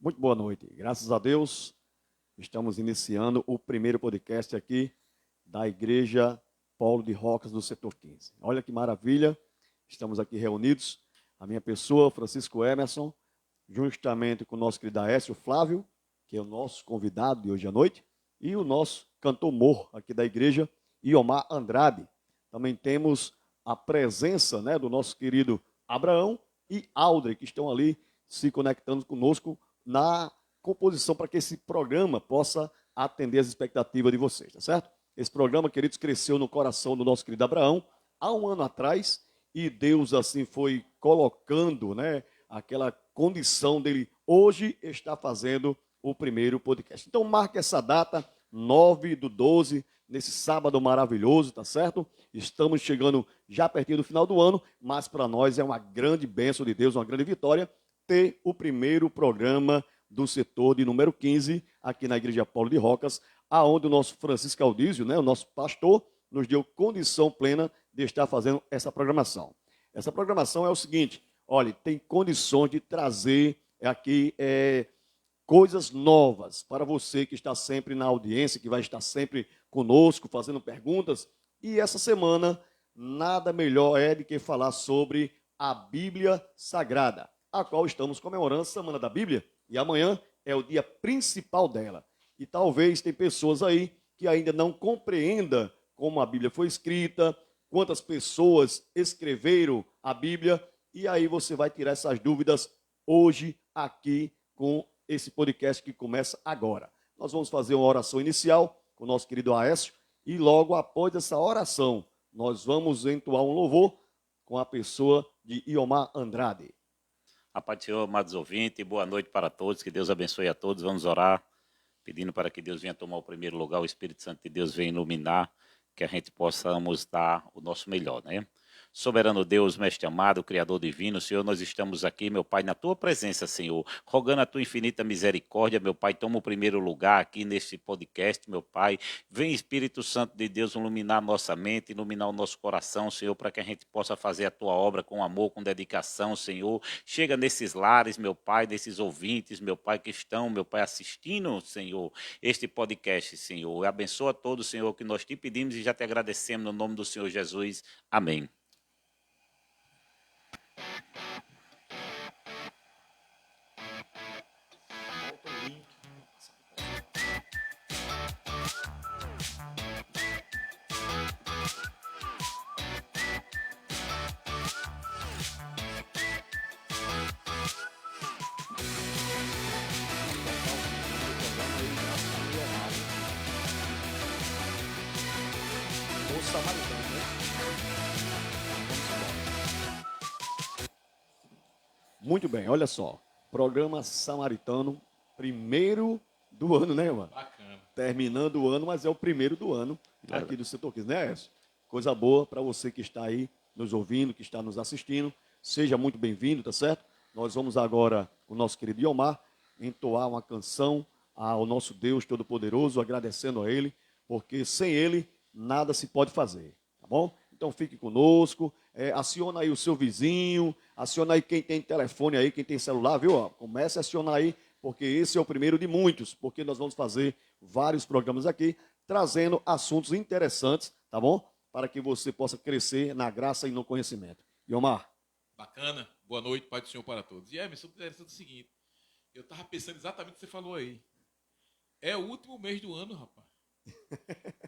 Muito boa noite. Graças a Deus, estamos iniciando o primeiro podcast aqui da Igreja Paulo de Rocas do Setor 15. Olha que maravilha, estamos aqui reunidos. A minha pessoa, Francisco Emerson, juntamente com o nosso querido Aécio Flávio, que é o nosso convidado de hoje à noite, e o nosso cantor mor aqui da igreja, Iomar Andrade. Também temos a presença, do nosso querido Abraão e Aldre, que estão ali se conectando conosco na composição para que esse programa possa atender as expectativas de vocês, tá certo? Esse programa, queridos, cresceu no coração do nosso querido Abraão há um ano atrás e Deus assim foi colocando, aquela condição dele hoje está fazendo o primeiro podcast. Então marque essa data, 9/12, nesse sábado maravilhoso, tá certo? Estamos chegando já pertinho do final do ano, mas para nós é uma grande bênção de Deus, uma grande vitória ter o primeiro programa do setor de número 15 aqui na Igreja Paulo de Rocas, aonde o nosso Francisco Aldísio, o nosso pastor, nos deu condição plena de estar fazendo essa programação. Essa programação é o seguinte, olha, tem condições de trazer aqui coisas novas para você que está sempre na audiência, que vai estar sempre conosco, fazendo perguntas. E essa semana, nada melhor é do que falar sobre a Bíblia Sagrada, a qual estamos comemorando a Semana da Bíblia, e amanhã é o dia principal dela. E talvez tem pessoas aí que ainda não compreendam como a Bíblia foi escrita, quantas pessoas escreveram a Bíblia, e aí você vai tirar essas dúvidas hoje aqui com esse podcast que começa agora. Nós vamos fazer uma oração inicial com o nosso querido Aécio, e logo após essa oração, nós vamos entoar um louvor com a pessoa de Iomar Andrade. A paz do Senhor, amados ouvintes, boa noite para todos, que Deus abençoe a todos. Vamos orar, pedindo para que Deus venha tomar o primeiro lugar, o Espírito Santo de Deus venha iluminar, que a gente possamos dar o nosso melhor, Soberano Deus, mestre amado, Criador divino, Senhor, nós estamos aqui, meu Pai, na Tua presença, Senhor, rogando a Tua infinita misericórdia, meu Pai, toma o primeiro lugar aqui neste podcast, meu Pai, vem Espírito Santo de Deus iluminar nossa mente, iluminar o nosso coração, Senhor, para que a gente possa fazer a Tua obra com amor, com dedicação, Senhor, chega nesses lares, meu Pai, nesses ouvintes, meu Pai, que estão, meu Pai, assistindo, Senhor, este podcast, Senhor, abençoa todos, Senhor, que nós te pedimos e já te agradecemos no nome do Senhor Jesus, amém. Muito bem, olha só, programa Samaritano, primeiro do ano, mano? Bacana. Terminando o ano, mas é o primeiro do ano aqui do Setor 15, Aécio? Coisa boa para você que está aí nos ouvindo, que está nos assistindo, seja muito bem-vindo, tá certo? Nós vamos agora, com o nosso querido Iomar, entoar uma canção ao nosso Deus Todo-Poderoso, agradecendo a Ele, porque sem Ele nada se pode fazer, tá bom? Então fique conosco, aciona aí o seu vizinho, aciona aí quem tem telefone aí, quem tem celular, viu? Comece a acionar aí, porque esse é o primeiro de muitos, porque nós vamos fazer vários programas aqui, trazendo assuntos interessantes, tá bom? Para que você possa crescer na graça e no conhecimento. Iomar. Bacana. Boa noite, Pai do Senhor para todos. E Emerson, interessante o seguinte, eu estava pensando exatamente o que você falou aí. É o último mês do ano, rapaz.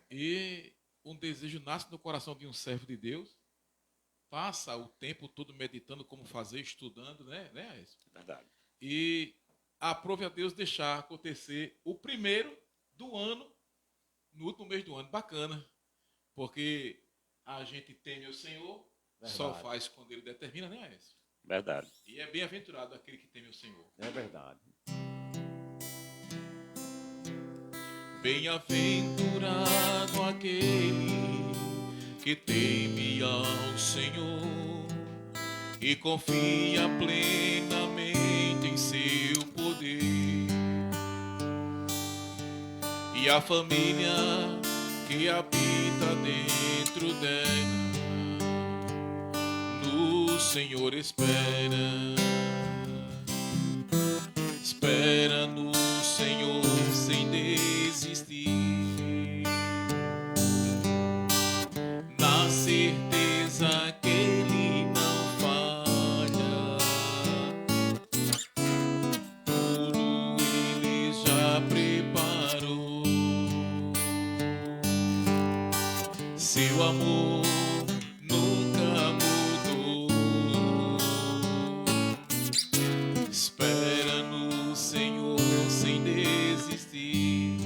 E um desejo nasce no coração de um servo de Deus. Passa o tempo todo meditando como fazer, estudando, né? Verdade. E aprove a Deus deixar acontecer o primeiro do ano, no último mês do ano. Bacana. Porque a gente teme o Senhor, Verdade. Só faz quando Ele determina, né, Aécio? Verdade. E é bem-aventurado aquele que teme o Senhor. É verdade. Bem-aventurado aquele que teme ao Senhor e confia plenamente em seu poder. E a família que habita dentro dela no Senhor espera Seu amor nunca mudou. Espera no Senhor sem desistir.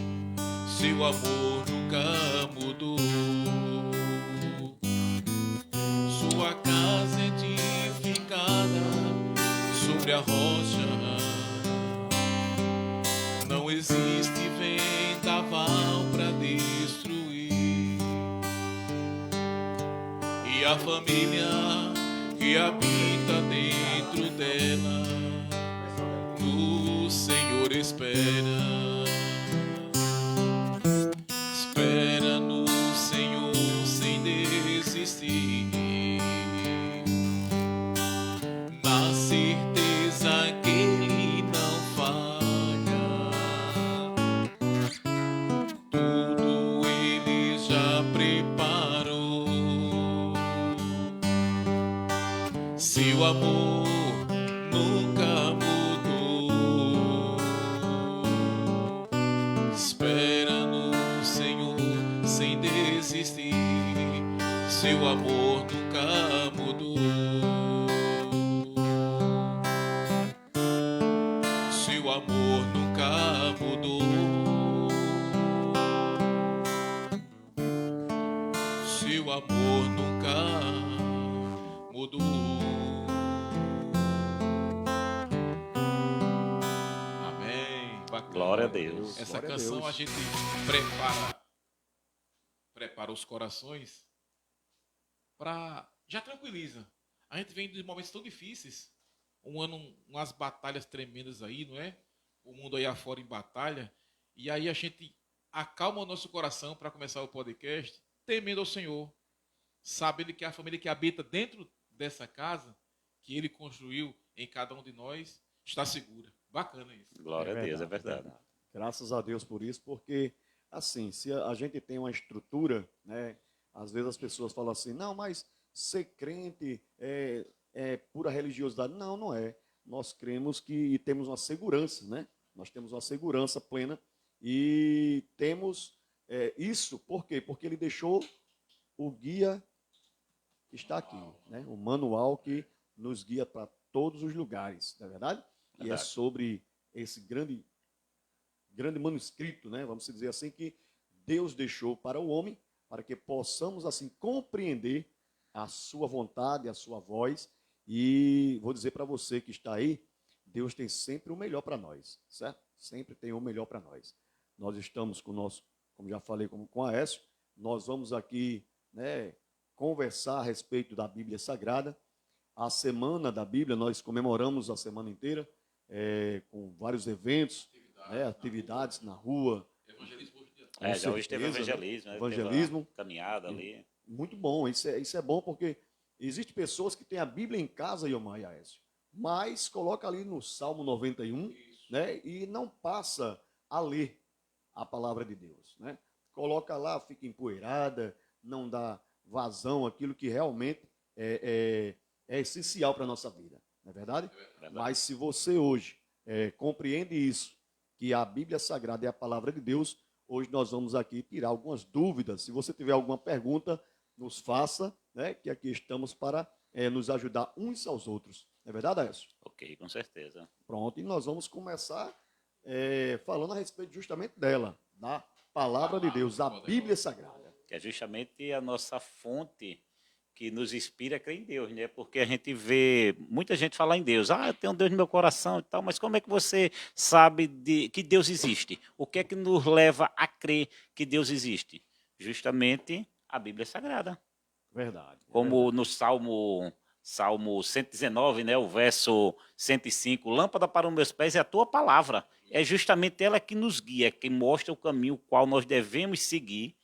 Seu amor nunca mudou. Sua casa é edificada sobre a rocha. Não existe vendaval para destruir. E a família que habita dentro dela, no Senhor espera. Espera no Senhor sem desistir. Na certeza que Ele não falha. Tudo Ele já preparou. Seu amor nunca mudou. Espera no Senhor sem desistir. Seu amor nunca mudou. Seu amor nunca mudou. Seu amor nunca mudou. Amém. Bacana. Glória a Deus. Essa Glória a canção Deus. a gente prepara os corações para já tranquiliza. A gente vem de momentos tão difíceis, um ano, umas batalhas tremendas aí, não é? O mundo aí afora em batalha, e aí a gente acalma o nosso coração para começar o podcast, temendo ao Senhor, sabendo que a família que habita dentro dessa casa que Ele construiu em cada um de nós está segura. Bacana isso. Glória a Deus, é verdade. Graças a Deus por isso, porque, assim, se a gente tem uma estrutura, né, às vezes as pessoas falam assim, não, mas ser crente é pura religiosidade. Não, não é. Nós cremos que e temos uma segurança, né? Nós temos uma segurança plena e temos isso, por quê? Porque Ele deixou o guia que está aqui, né? O manual que nos guia para todos os lugares, não é verdade? E é Verdade. sobre esse grande manuscrito, né? Vamos dizer assim, que Deus deixou para o homem, para que possamos assim compreender a sua vontade, a sua voz. E vou dizer para você que está aí, Deus tem sempre o melhor para nós, certo? Sempre tem o melhor para nós. Nós estamos com o nosso, como já falei com a Aécio, nós vamos aqui, né, conversar a respeito da Bíblia Sagrada. A semana da Bíblia, nós comemoramos a semana inteira, com vários eventos, atividades na rua. Evangelismo hoje em dia. Com Já hoje teve certeza, evangelismo, né? evangelismo. Teve uma caminhada ali. Muito bom, isso é bom porque existem pessoas que têm a Bíblia em casa, Iomar e Aécio, mas coloca ali no Salmo 91, né, e não passa a ler a palavra de Deus, né? Coloca lá, fica empoeirada, não dá vazão àquilo que realmente é essencial para a nossa vida, não é verdade? Verdade. Mas se você hoje compreende isso, que a Bíblia Sagrada é a palavra de Deus, hoje nós vamos aqui tirar algumas dúvidas. Se você tiver alguma pergunta, nos faça, né, que aqui estamos para nos ajudar uns aos outros. Não é verdade, Aécio? Ok, com certeza. Pronto, e nós vamos começar falando a respeito justamente dela, da palavra de Deus, a Bíblia Sagrada. Que é justamente a nossa fonte que nos inspira a crer em Deus, né? Porque a gente vê muita gente falar em Deus. Ah, eu tenho Deus no meu coração e tal, mas como é que você sabe que Deus existe? O que é que nos leva a crer que Deus existe? Justamente a Bíblia Sagrada. Verdade. Como no Salmo 119, né, o verso 105, lâmpada para os meus pés é a tua palavra. É justamente ela que nos guia, que mostra o caminho qual nós devemos seguir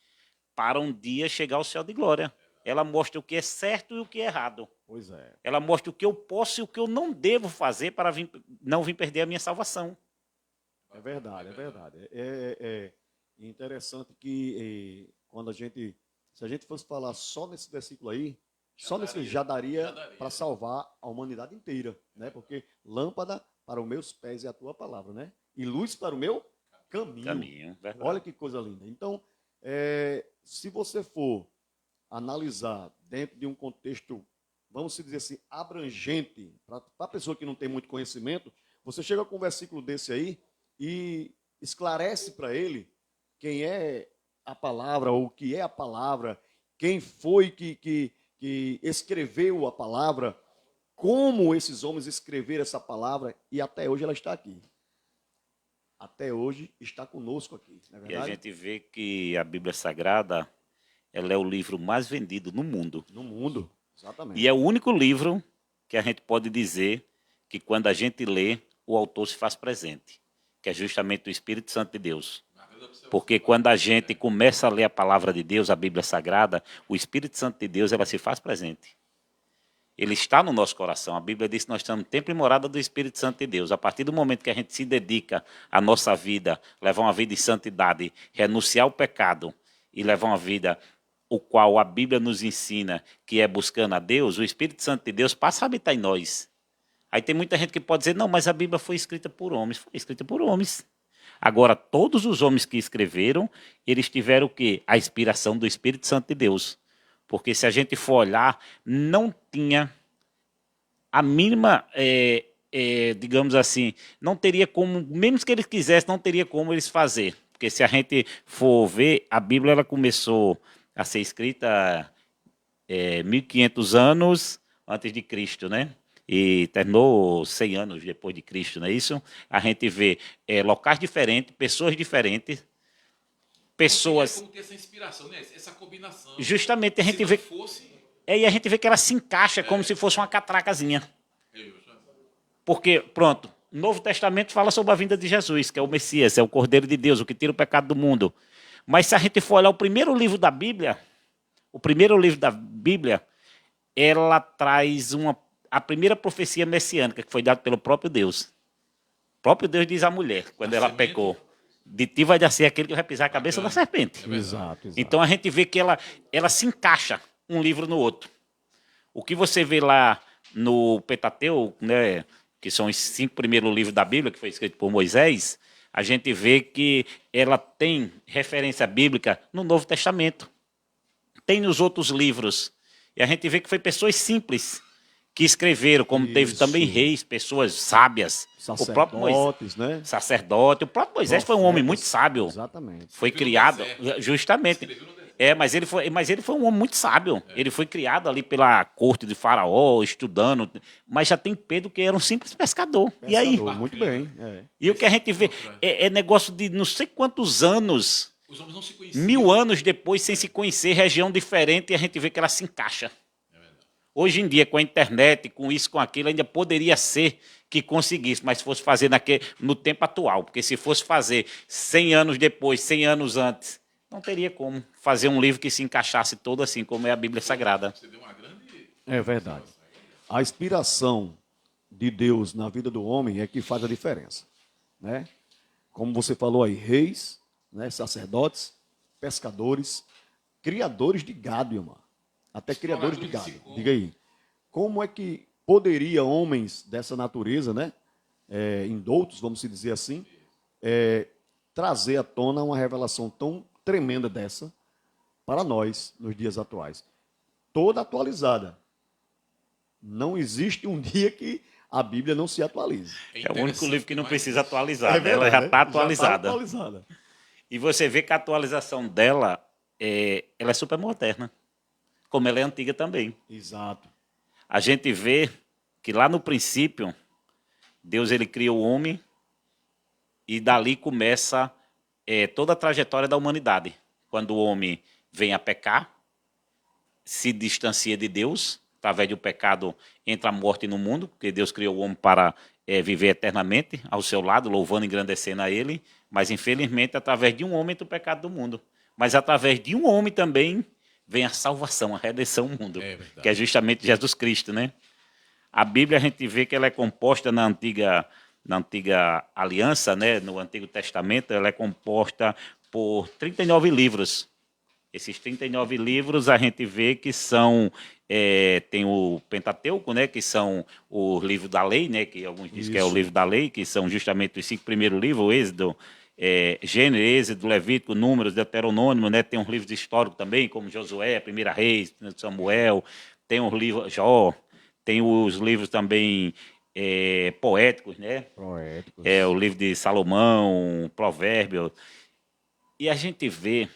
para um dia chegar ao céu de glória. Ela mostra o que é certo e o que é errado. Pois é. Ela mostra o que eu posso e o que eu não devo fazer para não vir perder a minha salvação. É verdade, é verdade. É interessante que quando se a gente fosse falar só nesse versículo aí, já daria para salvar a humanidade inteira, né? Porque lâmpada para os meus pés é a tua palavra, né? E luz para o meu caminho. Verdade. Olha que coisa linda. Então, se você for analisar dentro de um contexto, vamos dizer assim, abrangente, para a pessoa que não tem muito conhecimento, você chega com um versículo desse aí e esclarece para ele quem é a palavra, ou o que é a palavra, quem foi que escreveu a palavra, como esses homens escreveram essa palavra, e até hoje ela está aqui. Até hoje está conosco aqui, não é E a verdade? gente vê que a Bíblia Sagrada, ela é o livro mais vendido no mundo. No mundo, exatamente. E é o único livro que a gente pode dizer que quando a gente lê, o autor se faz presente, que é justamente o Espírito Santo de Deus. Porque quando a gente começa a ler a palavra de Deus, a Bíblia Sagrada, o Espírito Santo de Deus, ela se faz presente. Ele está no nosso coração. A Bíblia diz que nós estamos no templo e morada do Espírito Santo de Deus. A partir do momento que a gente se dedica à nossa vida, levar uma vida de santidade, renunciar ao pecado e levar uma vida o qual a Bíblia nos ensina, que é buscando a Deus, o Espírito Santo de Deus passa a habitar em nós. Aí tem muita gente que pode dizer, não, mas a Bíblia foi escrita por homens. Foi escrita por homens. Agora, todos os homens que escreveram, eles tiveram o quê? A inspiração do Espírito Santo de Deus. Porque se a gente for olhar, não tinha a mínima, digamos assim, não teria como, mesmo que eles quisessem, não teria como eles fazer. Porque se a gente for ver, a Bíblia ela começou a ser escrita 1.500 anos antes de Cristo, né? E terminou 100 anos depois de Cristo, não é isso? A gente vê locais diferentes, pessoas diferentes, pessoas... Como ter essa inspiração, né? Essa combinação. Justamente a gente vê... e a gente vê que ela se encaixa como se fosse uma catracazinha. Porque, pronto, o Novo Testamento fala sobre a vinda de Jesus, que é o Messias, é o Cordeiro de Deus, o que tira o pecado do mundo. Mas se a gente for olhar o primeiro livro da Bíblia, ela traz a primeira profecia messiânica, que foi dada pelo próprio Deus. O próprio Deus diz à mulher, quando ela pecou, de ti vai nascer aquele que vai pisar a cabeça da serpente. Exato. Então a gente vê que ela se encaixa um livro no outro. O que você vê lá no Pentateuco, né, que são os 5 primeiros livros da Bíblia, que foi escrito por Moisés, a gente vê que ela tem referência bíblica no Novo Testamento. Tem nos outros livros. E a gente vê que foi pessoas simples que escreveram, como teve também reis, pessoas sábias. Sacerdotes, né? Sacerdote. O próprio Moisés foi um homem muito sábio. Exatamente. Foi criado, justamente. Mas ele foi um homem muito sábio. Ele foi criado ali pela corte de Faraó, estudando. Mas já tem Pedro, que era um simples pescador. E aí? Muito bem. E o que a gente vê é negócio de não sei quantos anos, os homens não se conheciam. 1000 anos depois, sem se conhecer, região diferente, e a gente vê que ela se encaixa. Hoje em dia, com a internet, com isso, com aquilo, ainda poderia ser que conseguisse, mas se fosse fazer no tempo atual. Porque se fosse fazer 100 anos depois, 100 anos antes, não teria como fazer um livro que se encaixasse todo assim, como é a Bíblia Sagrada. É verdade. A inspiração de Deus na vida do homem é que faz a diferença, né? Como você falou aí, reis, né, sacerdotes, pescadores, criadores de gado, irmão. Até criadores de gado. Diga aí. Como é que poderia homens dessa natureza, né, indoutos, vamos dizer assim, trazer à tona uma revelação tão tremenda dessa para nós nos dias atuais? Toda atualizada. Não existe um dia que a Bíblia não se atualize. É o único livro que não precisa atualizar. Verdade, ela já está atualizada. Já tá atualizada. E você vê que a atualização dela ela é super moderna, como ela é antiga também. Exato. A gente vê que lá no princípio, Deus ele cria o homem e dali começa toda a trajetória da humanidade. Quando o homem vem a pecar, se distancia de Deus, através do pecado entra a morte no mundo, porque Deus criou o homem para viver eternamente ao seu lado, louvando e engrandecendo a ele, mas infelizmente através de um homem entra o pecado do mundo. Mas através de um homem também vem a salvação, a redenção do mundo, que é justamente Jesus Cristo, né? A Bíblia a gente vê que ela é composta na antiga aliança, né? No Antigo Testamento, ela é composta por 39 livros. Esses 39 livros a gente vê que são tem o Pentateuco, né, que são o livro da lei, né, que alguns dizem que é o livro da lei, que são justamente os 5 primeiros livros, o Êxodo, Gênesis, do Levítico, Números, Deuteronômio, né? Tem uns livros históricos também, como Josué, Primeira Reis, Samuel, tem os livros Jó, tem os livros também poéticos, né? Poéticos. O livro de Salomão, Provérbios. E a gente vê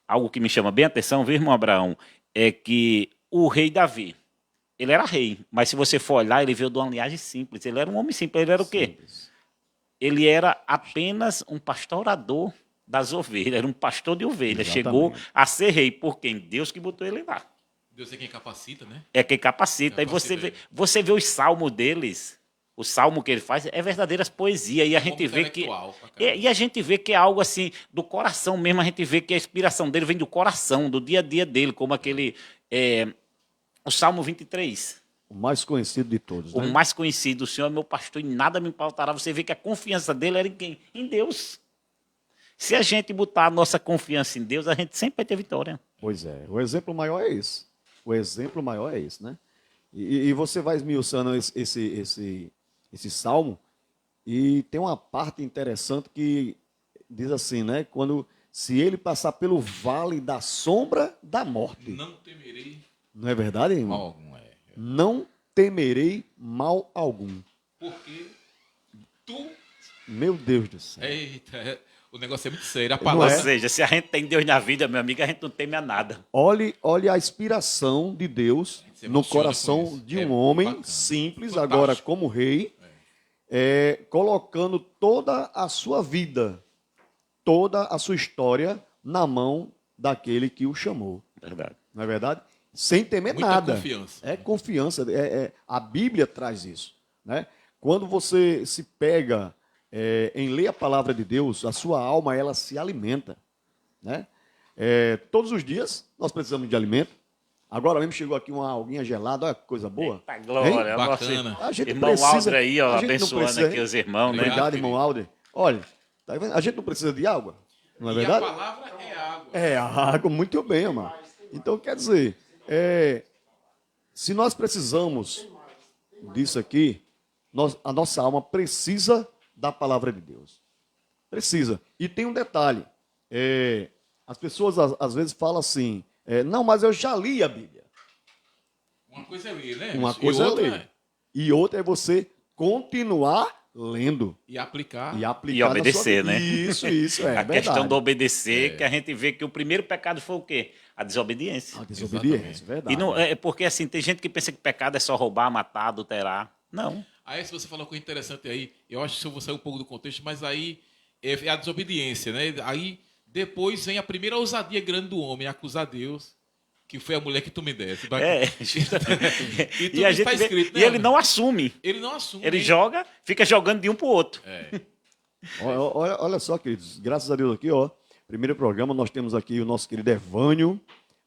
algo que me chama bem a atenção, viu, irmão Abraão, é que o rei Davi, ele era rei, mas se você for olhar, ele veio de uma linhagem simples. Ele era um homem simples. Ele era o quê? Simples. Ele era apenas um pastorador das ovelhas, era um pastor de ovelhas. Exatamente. Chegou a ser rei, por quem? Deus que botou ele lá. Deus é quem capacita, né? É quem capacita. E você vê os salmos deles, o salmo que ele faz, é verdadeiras poesias. E a gente vê que e a gente vê que é algo assim do coração mesmo. A gente vê que a inspiração dele vem do coração, do dia a dia dele, como aquele o Salmo 23. O mais conhecido de todos, né? O mais conhecido, o Senhor é meu pastor e nada me faltará. Você vê que a confiança dele era em quem? Em Deus. Se a gente botar a nossa confiança em Deus, a gente sempre vai ter vitória. Pois é, o exemplo maior é esse. O exemplo maior é esse, né? E você vai esmiuçando esse salmo, e tem uma parte interessante que diz assim, né? Se ele passar pelo vale da sombra da morte. Não temerei. Não é verdade, irmão? Mal algum, Não temerei mal algum. Porque tu... Meu Deus do céu. Eita, o negócio é muito sério. A Não palavra... Ou seja, se a gente tem Deus na vida, meu amigo, a gente não teme a nada. Olhe a inspiração de Deus se no emociona com coração isso. de um homem Bacana. simples, Fantástico. agora como rei, colocando toda a sua vida, toda a sua história na mão daquele que o chamou. Verdade. Não é verdade? Sem temer Muita nada. confiança. É confiança. A Bíblia traz isso, né? Quando você se pega em ler a palavra de Deus, a sua alma ela se alimenta, né? Todos os dias nós precisamos de alimento. Agora mesmo chegou aqui uma aguinha gelada, olha que coisa boa. Eita glória. Bacana. Nossa, A gente irmão precisa- Alder aí, ó, a gente não abençoando precisa, aqui hein? os irmãos, né? Obrigado, querido. irmão Alder. Olha, tá vendo? A gente não precisa de água, não é E verdade? a palavra é água. É, a água, muito bem, amado. Então, quer dizer, se nós precisamos disso aqui, a nossa alma precisa da palavra de Deus. Precisa. E tem um detalhe. As pessoas, às vezes, falam assim, não, mas eu já li a Bíblia. Uma coisa é ler, né? Uma E coisa outra é ler. E outra é você continuar lendo. E aplicar. E aplicar E obedecer, na sua... né? Isso, é A verdade. questão do obedecer, que a gente vê que o primeiro pecado foi o quê? A desobediência. A desobediência, verdade. E não, é porque assim, tem gente que pensa que pecado é só roubar, matar, adulterar. Não. Aí, se você falou uma coisa interessante aí, eu acho que eu vou sair um pouco do contexto, mas aí é a desobediência, né? Aí depois vem a primeira ousadia grande do homem, acusar Deus, que foi a mulher que tu me desse. E, tudo a isso gente tá vê- escrito, né, e ele homem? não assume. Ele não assume. Ele né? joga, fica jogando de um para o outro. Olha só, queridos, graças a Deus aqui, ó, primeiro programa, nós temos aqui o nosso querido Evânio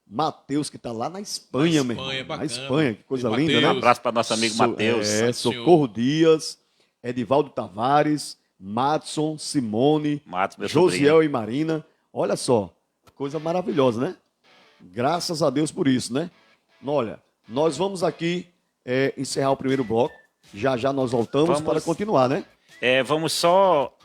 Mateus, que está lá na Espanha, Na meu Espanha, irmão. Na bacana. Espanha, que coisa E linda, Mateus. né? Um abraço para nosso amigo Mateus. Socorro Dias, Edivaldo Tavares, Matson, Simone, Matos, meu Josiel sobrinho. e Marina. Olha só, coisa maravilhosa, né? Graças a Deus por isso, né? Olha, nós vamos aqui encerrar o primeiro bloco. Já já nós voltamos para continuar, né? Vamos só,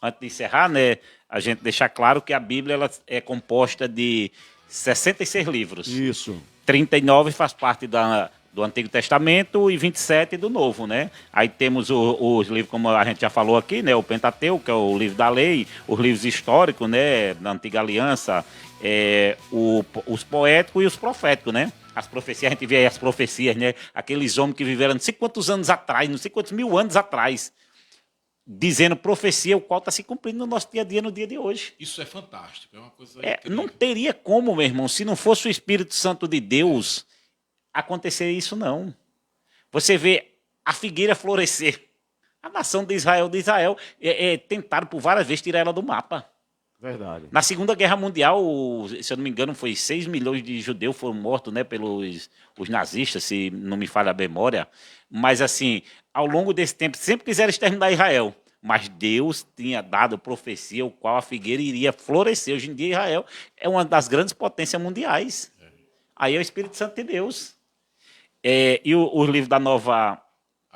antes de encerrar, né, a gente deixar claro que a Bíblia ela é composta de 66 livros. Isso. 39 faz parte do Antigo Testamento e 27 do Novo, né? Aí temos os livros, como a gente já falou aqui, né? O Pentateuco, que é o livro da lei, os livros históricos, né? Da Antiga Aliança, os poéticos e os proféticos, né? As profecias, a gente vê aí as profecias, né? Aqueles homens que viveram não sei quantos anos atrás, não sei quantos mil anos atrás, dizendo profecia, o qual está se cumprindo no nosso dia a dia, no dia de hoje. Isso é fantástico. É uma coisa incrível. Não teria como, meu irmão, se não fosse o Espírito Santo de Deus, acontecer isso, não. Você vê a figueira florescer. A nação de Israel, tentaram por várias vezes tirar ela do mapa. Verdade. Na Segunda Guerra Mundial, se eu não me engano, foi 6 milhões de judeus foram mortos, né, pelos os nazistas, se não me falha a memória. Mas, assim, ao longo desse tempo, sempre quiseram exterminar Israel. Mas Deus tinha dado profecia, o qual a figueira iria florescer. Hoje em dia, Israel é uma das grandes potências mundiais. Aí é o Espírito Santo de Deus. E os livros da Nova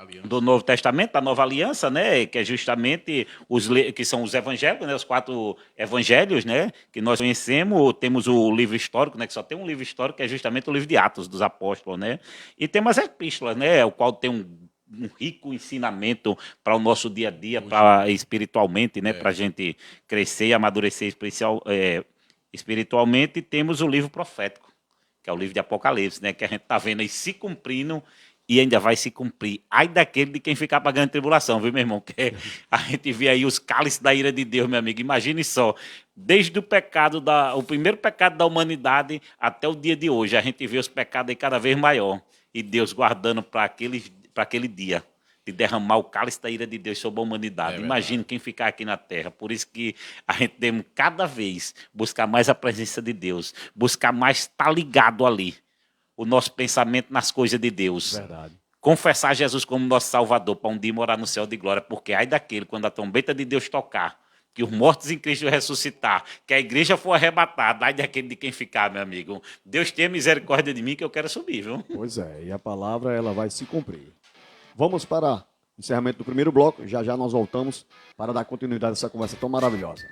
Aliança. do Novo Testamento, da Nova Aliança, né, que é justamente que são os evangelhos, né, os 4 evangelhos, né, que nós conhecemos. Temos o livro histórico, né, que só tem um livro histórico, que é justamente o livro de Atos dos Apóstolos, né, e temos as epístolas, né, o qual tem um rico ensinamento para o nosso dia a dia, para espiritualmente, né, para a gente crescer e amadurecer espiritualmente. E temos o livro profético, que é o livro de Apocalipse, né, que a gente está vendo aí se cumprindo e ainda vai se cumprir. Ai daquele de quem ficar pagando tribulação, viu, meu irmão? Que a gente vê aí os cálices da ira de Deus, meu amigo. Imagine só, desde o primeiro pecado da humanidade até o dia de hoje, a gente vê os pecados aí cada vez maior. E Deus guardando para aquele dia de derramar o cálice da ira de Deus sobre a humanidade. Imagine quem ficar aqui na terra. Por isso que a gente deve cada vez buscar mais a presença de Deus, buscar mais estar ligado ali, o nosso pensamento nas coisas de Deus. Verdade. Confessar Jesus como nosso Salvador, para um dia morar no céu de glória, porque ai daquele, quando a trombeta de Deus tocar, que os mortos em Cristo ressuscitar, que a igreja for arrebatada, ai daquele de quem ficar, meu amigo. Deus tenha misericórdia de mim, que eu quero subir, viu? Pois é, e a palavra ela vai se cumprir. Vamos para o encerramento do primeiro bloco. Já já nós voltamos para dar continuidade a essa conversa tão maravilhosa.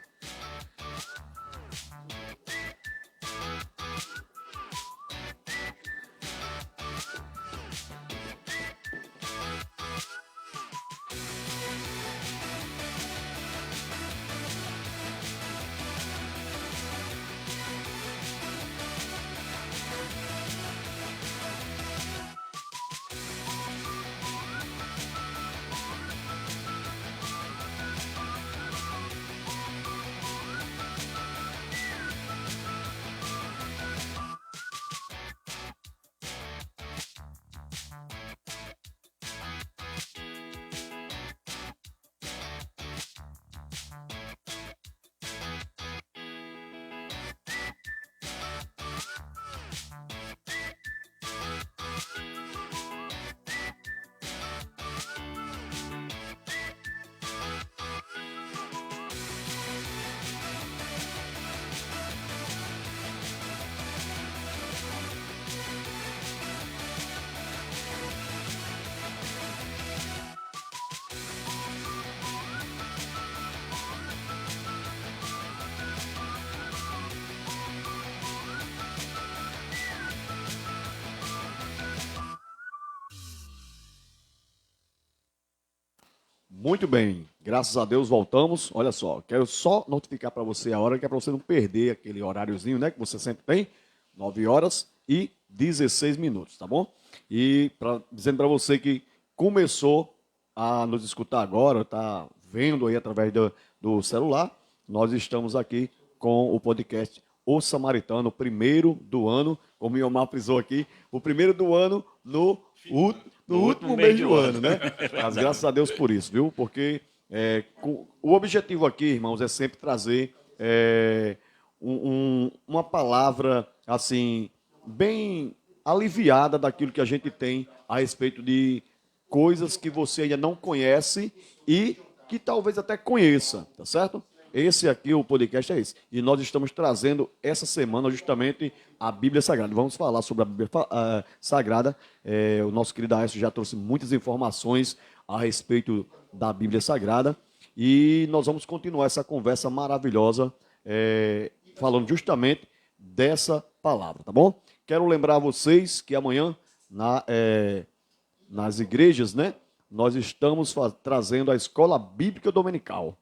Muito bem, graças a Deus voltamos. Olha só, quero só notificar para você a hora, que é para você não perder aquele horáriozinho, né, que você sempre tem, 9h16, tá bom? E dizendo para você que começou a nos escutar agora, tá vendo aí através do celular, nós estamos aqui com o podcast O Samaritano, o primeiro do ano, como o Iomar frisou aqui, o primeiro do ano no último mês do ano, né? Mas graças a Deus por isso, viu? Porque o objetivo aqui, irmãos, é sempre trazer uma palavra, assim, bem aliviada daquilo que a gente tem a respeito de coisas que você ainda não conhece e que talvez até conheça, tá certo? Esse aqui, o podcast é esse. E nós estamos trazendo essa semana justamente a Bíblia Sagrada. Vamos falar sobre a Bíblia Sagrada. O nosso querido Aécio já trouxe muitas informações a respeito da Bíblia Sagrada. E nós vamos continuar essa conversa maravilhosa, falando justamente dessa palavra, tá bom? Quero lembrar a vocês que amanhã, nas igrejas, né, nós estamos trazendo a Escola Bíblica Dominical.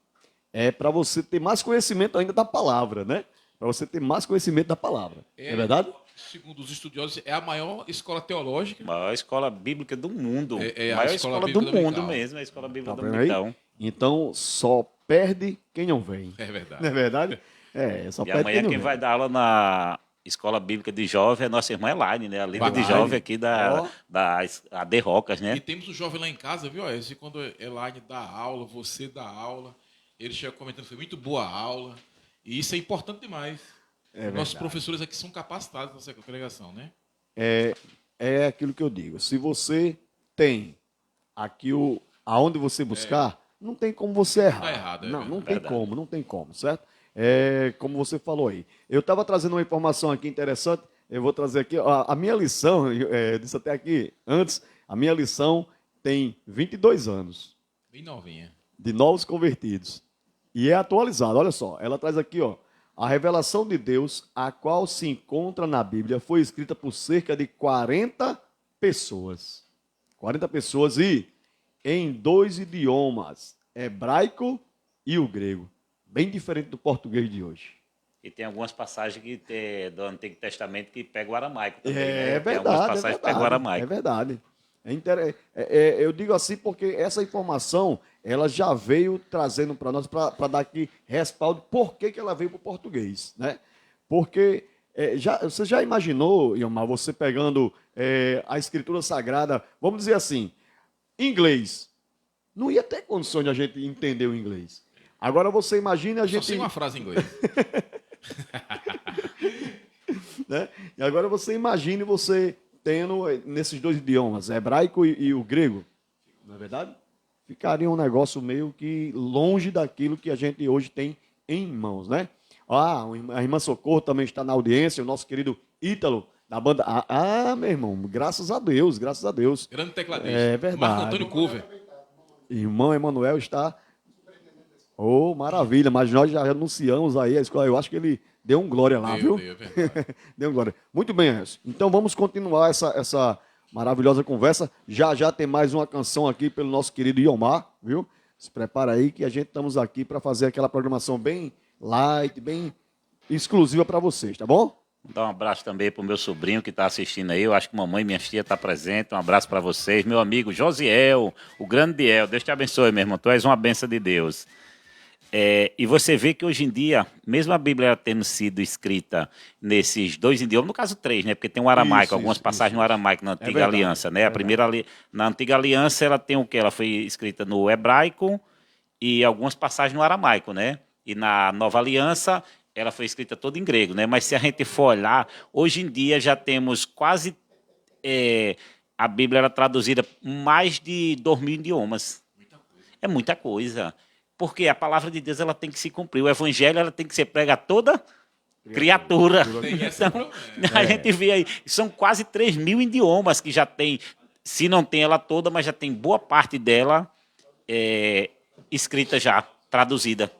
Para você ter mais conhecimento ainda da palavra, né? Para você ter mais conhecimento da palavra. É verdade? Segundo os estudiosos, é a maior escola teológica. A maior escola bíblica do mundo. É a a maior escola escola bíblica do mundo dominical. mesmo, a escola bíblica Tá vendo aí? dominical. Então, só perde quem não vem. É verdade. Não é verdade? Só E perde amanhã não quem vem. vai dar aula na Escola Bíblica de Jovem é nossa irmã Elaine, né? A líder de Elaine. jovem aqui da AD Rocas, E né? temos um jovem lá em casa, viu? Esse, quando Elaine dá aula, você dá aula, ele chega comentando que foi muito boa a aula. E isso é importante demais. Nossos professores aqui são capacitados nessa congregação, né? É aquilo que eu digo. Se você tem aqui aonde você buscar, não tem como você errar. Tá errado, não verdade. não tem como, certo? Como você falou aí. Eu estava trazendo uma informação aqui interessante, eu vou trazer aqui, a minha lição, eu disse até aqui antes, a minha lição tem 22 anos, Bem novinha. de novos convertidos. E é atualizado, olha só. Ela traz aqui, ó. A revelação de Deus, a qual se encontra na Bíblia, foi escrita por cerca de 40 pessoas. 40 pessoas e em 2 idiomas, hebraico e o grego. Bem diferente do português de hoje. E tem algumas passagens do Antigo Testamento que pegam o aramaico também, né? É Tem algumas verdade, é passagens que pegam o verdade. aramaico. É verdade. Eu digo assim porque essa informação ela já veio trazendo para nós para dar aqui respaldo por que ela veio para o português, né? Porque você já imaginou, Iomar, você pegando a Escritura Sagrada, vamos dizer assim, inglês, não ia ter condições de a gente entender o inglês. Agora você imagina a Só gente, sei uma frase em inglês. né? E agora você imagine você tendo nesses 2 idiomas, hebraico e o grego, não é verdade? Ficaria um negócio meio que longe daquilo que a gente hoje tem em mãos, né? A irmã Socorro também está na audiência, o nosso querido Ítalo, da banda. Meu irmão, graças a Deus, graças a Deus. Grande tecladista. É verdade. Marco Antônio Cover. Irmão Emanuel está. Oh, maravilha, mas nós já anunciamos aí a escola. Eu acho que ele deu um glória lá, viu? Deu, é verdade. Deu um glória. Muito bem, Enzo. Então vamos continuar essa maravilhosa conversa. Já já tem mais uma canção aqui pelo nosso querido Iomar, viu? Se prepara aí que a gente estamos aqui para fazer aquela programação bem light, bem exclusiva para vocês, tá bom? Vou dar um abraço também para o meu sobrinho que está assistindo aí. Eu acho que mamãe e minha tia estão presentes. Um abraço para vocês. Meu amigo Josiel, o grande Diel. Deus te abençoe, meu irmão. Tu és uma benção de Deus. E você vê que hoje em dia, mesmo a Bíblia tendo sido escrita nesses 2 idiomas, no caso 3, né? Porque tem um aramaico, algumas passagens no aramaico na Antiga verdade, Aliança, né? A primeira na Antiga Aliança ela tem o quê? Ela foi escrita no hebraico e algumas passagens no aramaico, né? E na Nova Aliança ela foi escrita toda em grego, né? Mas se a gente for olhar, hoje em dia já temos quase a Bíblia era traduzida em mais de 2.000 idiomas. É muita coisa. Porque a palavra de Deus ela tem que se cumprir. O evangelho ela tem que ser prega a toda criatura. Tem esse Então, problema. a gente vê aí, são quase 3.000 idiomas que já tem, se não tem ela toda, mas já tem boa parte dela escrita já, traduzida,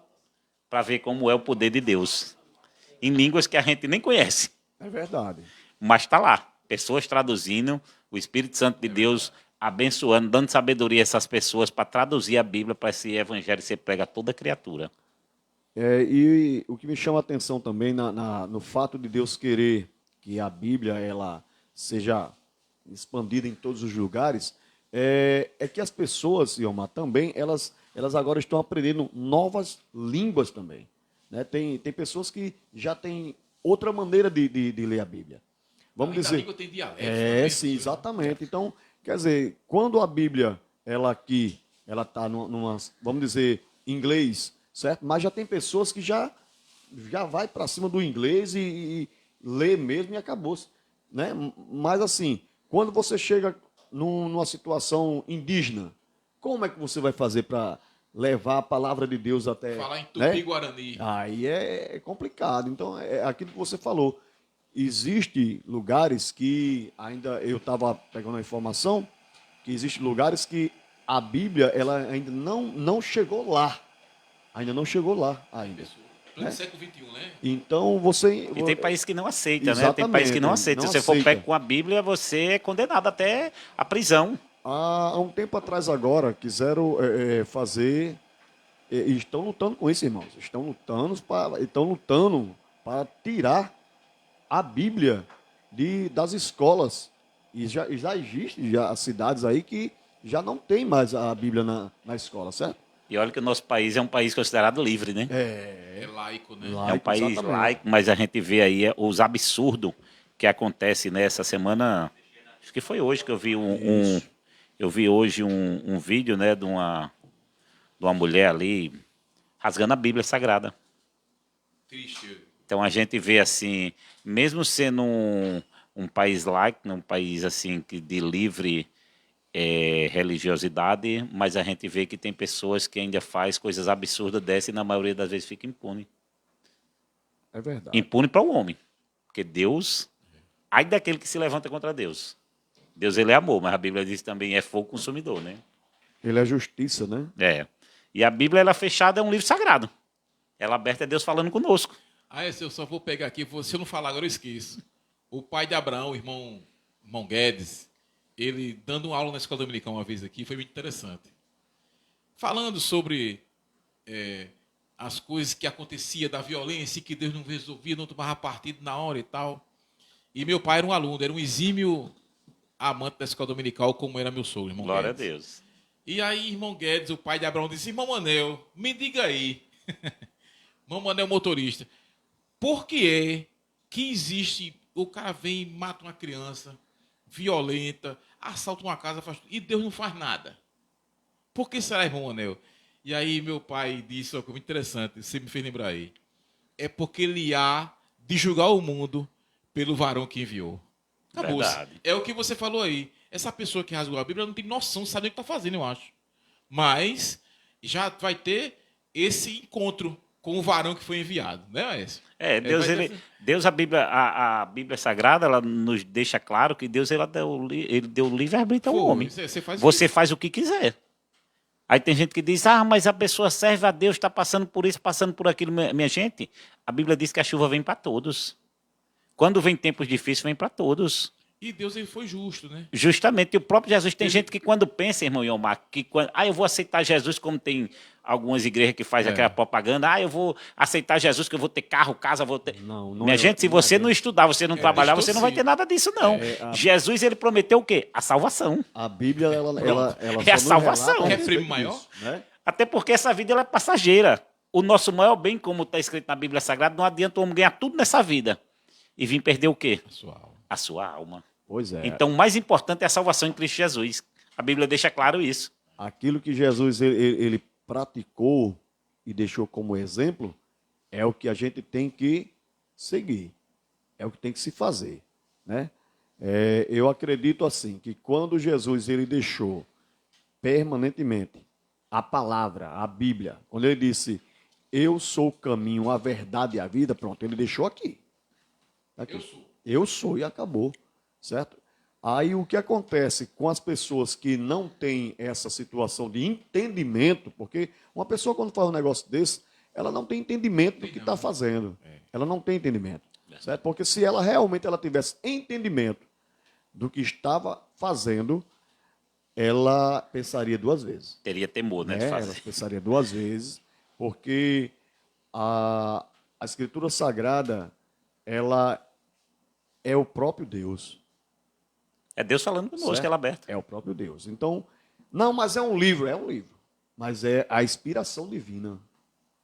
para ver como é o poder de Deus. Em línguas que a gente nem conhece. É verdade. Mas está lá, pessoas traduzindo, o Espírito Santo de Deus abençoando, dando sabedoria a essas pessoas para traduzir a Bíblia para esse evangelho ser prega a toda criatura. E o que me chama a atenção também no fato de Deus querer que a Bíblia ela seja expandida em todos os lugares, é que as pessoas, Iomar, também, elas agora estão aprendendo novas línguas também. Né? Tem pessoas que já têm outra maneira de ler a Bíblia. Vamos Além da dizer. língua tem dialeto. também, Sim, exatamente. Então, quer dizer, quando a Bíblia, ela aqui, ela está vamos dizer, inglês, certo? Mas já tem pessoas que já vai para cima do inglês e lê mesmo e acabou-se, né? Mas assim, quando você chega numa situação indígena, como é que você vai fazer para levar a palavra de Deus até... Falar em né? Tupi-Guarani. Aí é complicado. Então, é aquilo que você falou. Existem lugares que, ainda eu estava pegando a informação, que existem lugares que a Bíblia ela ainda não chegou lá. Ainda não chegou lá ainda. Pleno século XXI, né? Então, você... E tem país que não aceita, né? Tem Exatamente, país que não aceita. não Se você for aceita. pego com a Bíblia, você é condenado até à prisão. Há um tempo atrás agora, quiseram fazer... e estão lutando com isso, irmãos. Estão lutando para tirar a Bíblia das escolas. E já existe cidades aí que já não tem mais a Bíblia na escola, certo? E olha que o nosso país é um país considerado livre, né? É laico, né? É um país exatamente. laico, mas a gente vê aí os absurdos que acontecem nessa semana. Acho que foi hoje que eu vi eu vi hoje um vídeo, né, de uma mulher ali rasgando a Bíblia Sagrada. Triste. Então a gente vê assim, mesmo sendo um país laico, um país assim de livre religiosidade, mas a gente vê que tem pessoas que ainda faz coisas absurdas dessas e na maioria das vezes fica impune. É verdade. Impune para o homem, porque Deus, ai daquele que se levanta contra Deus. Deus, ele é amor, mas a Bíblia diz também é fogo consumidor, né? Ele é justiça, né? É. E a Bíblia, ela fechada, é um livro sagrado. Ela aberta é Deus falando conosco. Ah, esse eu só vou pegar aqui, se eu não falar agora eu esqueço. O pai de Abraão, o irmão Guedes, ele dando uma aula na escola dominical uma vez aqui, foi muito interessante. Falando sobre as coisas que aconteciam, da violência, que Deus não resolvia, não tomava partido na hora e tal. E meu pai era um aluno, era um exímio amante da escola dominical, como era meu sogro, irmão Glória Guedes. a Deus. E aí, irmão Guedes, o pai de Abraão, disse: irmão Manel, me diga aí, irmão Manel motorista, por que é que existe, o cara vem e mata uma criança, violenta, assalta uma casa, e Deus não faz nada? Por que será, irmão Manel? E aí meu pai disse uma coisa interessante, você me fez lembrar aí. É porque ele há de julgar o mundo pelo varão que enviou. Acabou-se. Verdade. É o que você falou aí. Essa pessoa que rasgou a Bíblia não tem noção, não sabe o que está fazendo, eu acho. Mas já vai ter esse encontro com o varão que foi enviado, né, Aécio? Deus, a Bíblia Sagrada, ela nos deixa claro que Deus, ele deu livre-arbítrio ao homem. Você faz o que quiser. Aí tem gente que diz, mas a pessoa serve a Deus, está passando por isso, passando por aquilo. Minha gente, a Bíblia diz que a chuva vem para todos. Quando vem tempos difíceis, vem para todos. E Deus, ele foi justo, né? Justamente. E o próprio Jesus, tem gente que quando pensa, irmão Iomar, que eu vou aceitar Jesus, como tem algumas igrejas que fazem aquela propaganda, eu vou aceitar Jesus, que eu vou ter carro, casa, vou ter... Não Minha gente, se você não estudar, você não trabalhar, você não vai ter nada disso, não. Jesus, ele prometeu o quê? A salvação. A Bíblia, ela É a salvação. Quer prêmio maior? Né? Até porque essa vida, ela é passageira. O nosso maior bem, como está escrito na Bíblia Sagrada, não adianta o homem ganhar tudo nessa vida e vir perder o quê? A sua alma. A sua alma. Pois é. Então, o mais importante é a salvação em Cristo Jesus. A Bíblia deixa claro isso. Aquilo que Jesus ele praticou e deixou como exemplo é o que a gente tem que seguir. É o que tem que se fazer, né? Eu acredito assim que quando Jesus ele deixou permanentemente a palavra, a Bíblia, quando ele disse: eu sou o caminho, a verdade e a vida, pronto, ele deixou aqui. Eu sou e acabou. Certo? Aí o que acontece com as pessoas que não têm essa situação de entendimento, porque uma pessoa quando faz um negócio desse, ela não tem entendimento do que está fazendo. Ela não tem entendimento. Certo? Porque se ela realmente tivesse entendimento do que estava fazendo, ela pensaria duas vezes. Teria temor, né, de fazer. Ela pensaria duas vezes, porque a Escritura Sagrada, ela é o próprio Deus. É Deus falando conosco, Certo? ela aberta. É o próprio Deus. Então, não, mas é um livro. Mas é a inspiração divina.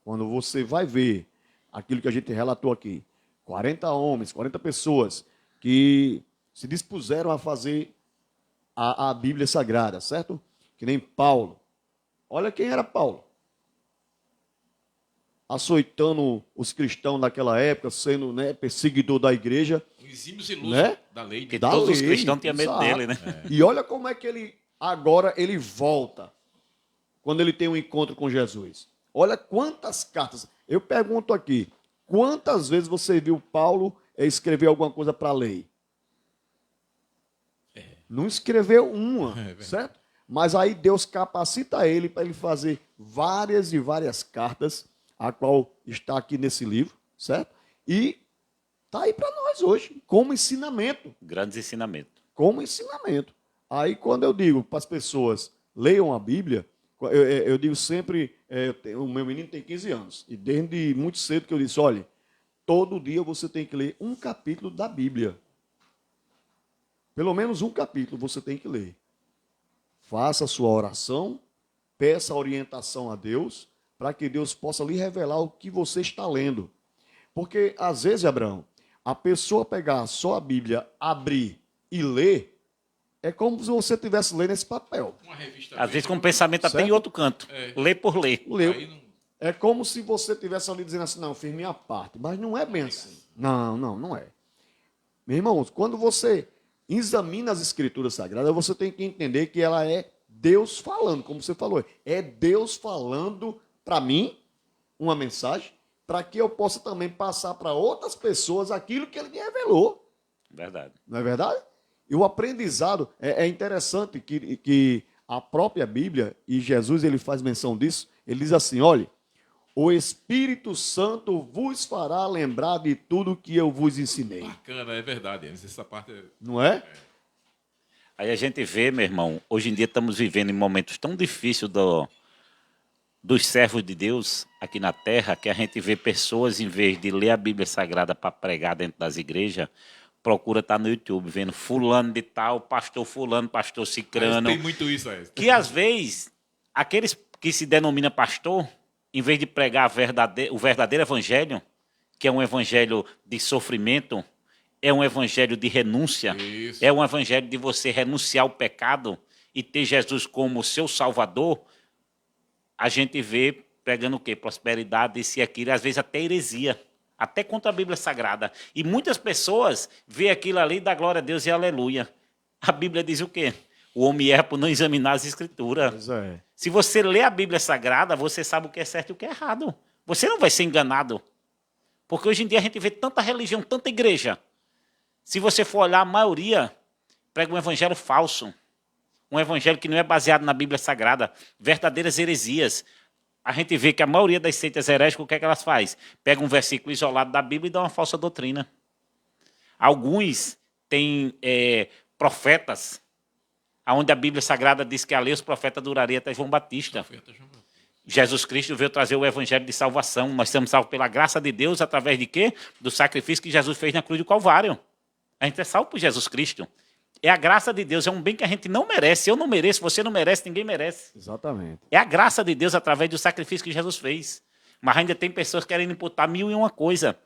Quando você vai ver aquilo que a gente relatou aqui, 40 homens, 40 pessoas que se dispuseram a fazer a Bíblia Sagrada, certo? Que nem Paulo. Olha quem era Paulo. Açoitando os cristãos naquela época, sendo, né, perseguidor da igreja. Exímios e luz, né? Da lei. Porque Da todos lei, os cristãos tinham medo exato. dele, né? E olha como é que ele volta quando ele tem um encontro com Jesus. Olha quantas cartas. Eu pergunto aqui, quantas vezes você viu Paulo escrever alguma coisa para a lei? Não escreveu uma, certo? Mas aí Deus capacita ele para ele fazer várias e várias cartas, a qual está aqui nesse livro, certo? E está aí para nós hoje, como ensinamento. Grandes ensinamentos. Como ensinamento. Aí, quando eu digo para as pessoas, leiam a Bíblia, eu digo sempre, o meu menino tem 15 anos, e desde muito cedo que eu disse, olha, todo dia você tem que ler um capítulo da Bíblia. Pelo menos um capítulo você tem que ler. Faça a sua oração, peça orientação a Deus, para que Deus possa lhe revelar o que você está lendo. Porque, às vezes, Abraão, a pessoa pegar só a Bíblia, abrir e ler, é como se você estivesse lendo esse papel. Às vezes com o pensamento até em outro canto. Lê por ler. É como se você estivesse ali dizendo assim, não, fiz minha parte. Mas não é bem assim. Não é. Meus irmãos, quando você examina as Escrituras Sagradas, você tem que entender que ela é Deus falando, como você falou. É Deus falando para mim uma mensagem, para que eu possa também passar para outras pessoas aquilo que ele me revelou. Verdade. Não é verdade? E o aprendizado é interessante que a própria Bíblia, e Jesus ele faz menção disso, ele diz assim, olha, o Espírito Santo vos fará lembrar de tudo que eu vos ensinei. Bacana, é verdade. Essa parte é... Não é? Aí a gente vê, meu irmão, hoje em dia estamos vivendo em momentos tão difíceis dos servos de Deus aqui na terra, que a gente vê pessoas, em vez de ler a Bíblia Sagrada para pregar dentro das igrejas, procura estar no YouTube, vendo fulano de tal, pastor fulano, pastor cicrano. Tem muito isso aí. Que às vezes, aqueles que se denomina pastor, em vez de pregar o verdadeiro evangelho, que é um evangelho de sofrimento, é um evangelho de renúncia, Isso. é um evangelho de você renunciar ao pecado e ter Jesus como seu salvador, a gente vê pregando o quê? Prosperidade, isso e aquilo, às vezes até heresia, até contra a Bíblia Sagrada. E muitas pessoas vê aquilo ali, dá glória a Deus e aleluia. A Bíblia diz o quê? O homem erra por não examinar as Escrituras. Pois é. Se você lê a Bíblia Sagrada, você sabe o que é certo e o que é errado. Você não vai ser enganado. Porque hoje em dia a gente vê tanta religião, tanta igreja. Se você for olhar, a maioria prega um evangelho falso. Um evangelho que não é baseado na Bíblia Sagrada. Verdadeiras heresias. A gente vê que a maioria das seitas herégicas, o que é que elas fazem? Pega um versículo isolado da Bíblia e dá uma falsa doutrina. Alguns têm profetas, onde a Bíblia Sagrada diz que a lei dos profetas duraria até João Batista. Jesus Cristo veio trazer o evangelho de salvação. Nós somos salvos pela graça de Deus, através de quê? Do sacrifício que Jesus fez na cruz do Calvário. A gente é salvo por Jesus Cristo. É a graça de Deus, é um bem que a gente não merece. Eu não mereço, você não merece, ninguém merece. Exatamente. É a graça de Deus através do sacrifício que Jesus fez. Mas ainda tem pessoas querendo imputar 1001 coisa.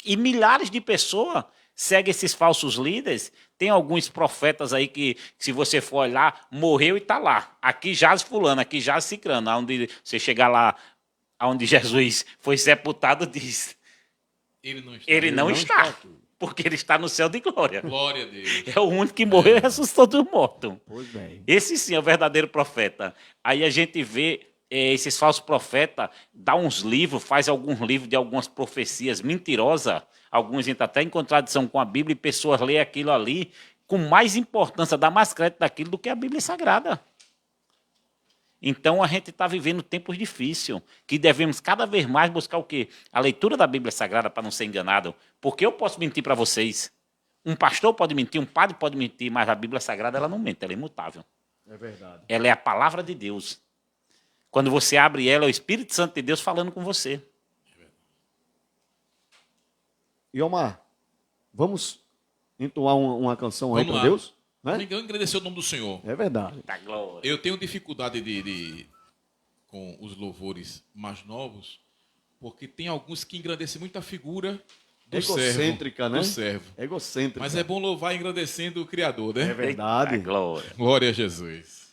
E milhares de pessoas seguem esses falsos líderes. Tem alguns profetas aí que, se você for olhar, morreu e está lá. Aqui jaz fulano, aqui jaz cicrano. Onde você chegar lá, onde Jesus foi sepultado, diz... Ele não está. Porque ele está no céu de glória. Glória a Deus. É o único que morreu e ressuscitou dos mortos. Pois bem. Esse sim é o verdadeiro profeta. Aí a gente vê esses falsos profetas, dá uns livros, faz alguns livros de algumas profecias mentirosas, alguns entram até em contradição com a Bíblia, e pessoas lêem aquilo ali com mais importância, dá mais crédito daquilo do que a Bíblia Sagrada. Então, a gente está vivendo tempos difíceis, que devemos cada vez mais buscar o quê? A leitura da Bíblia Sagrada para não ser enganado. Porque eu posso mentir para vocês. Um pastor pode mentir, um padre pode mentir, mas a Bíblia Sagrada ela não mente, ela é imutável. É verdade. Ela é a palavra de Deus. Quando você abre ela, é o Espírito Santo de Deus falando com você. E Omar, vamos entoar uma canção aí Vamos para lá. Deus? Né? Eu agradecer o nome do Senhor. É verdade. Da glória. Eu tenho dificuldade com os louvores mais novos, porque tem alguns que engrandecem muito a figura do Egocêntrica, servo, né? do servo. Egocêntrica. Mas é bom louvar engrandecendo o Criador, né? É verdade. Da glória. Glória a Jesus.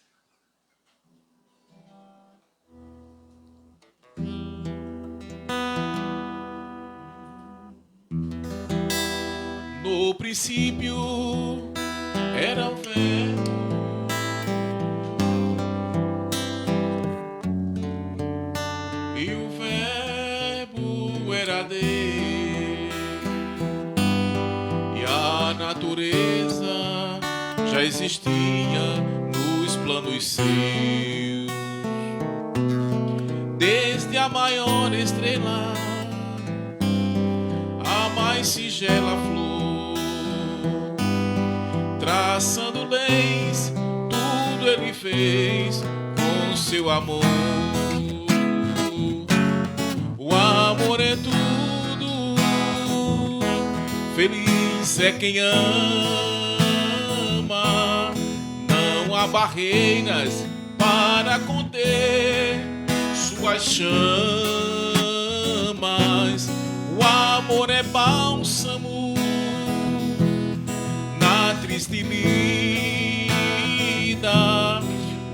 No princípio era o verbo, e o verbo era Deus, e a natureza já existia nos planos seus, desde a maior estrela, a mais singela flor, traçando leis, tudo ele fez com seu amor. O amor é tudo, feliz é quem ama, não há barreiras para conter suas chamas. O amor é bálsamo na triste lida.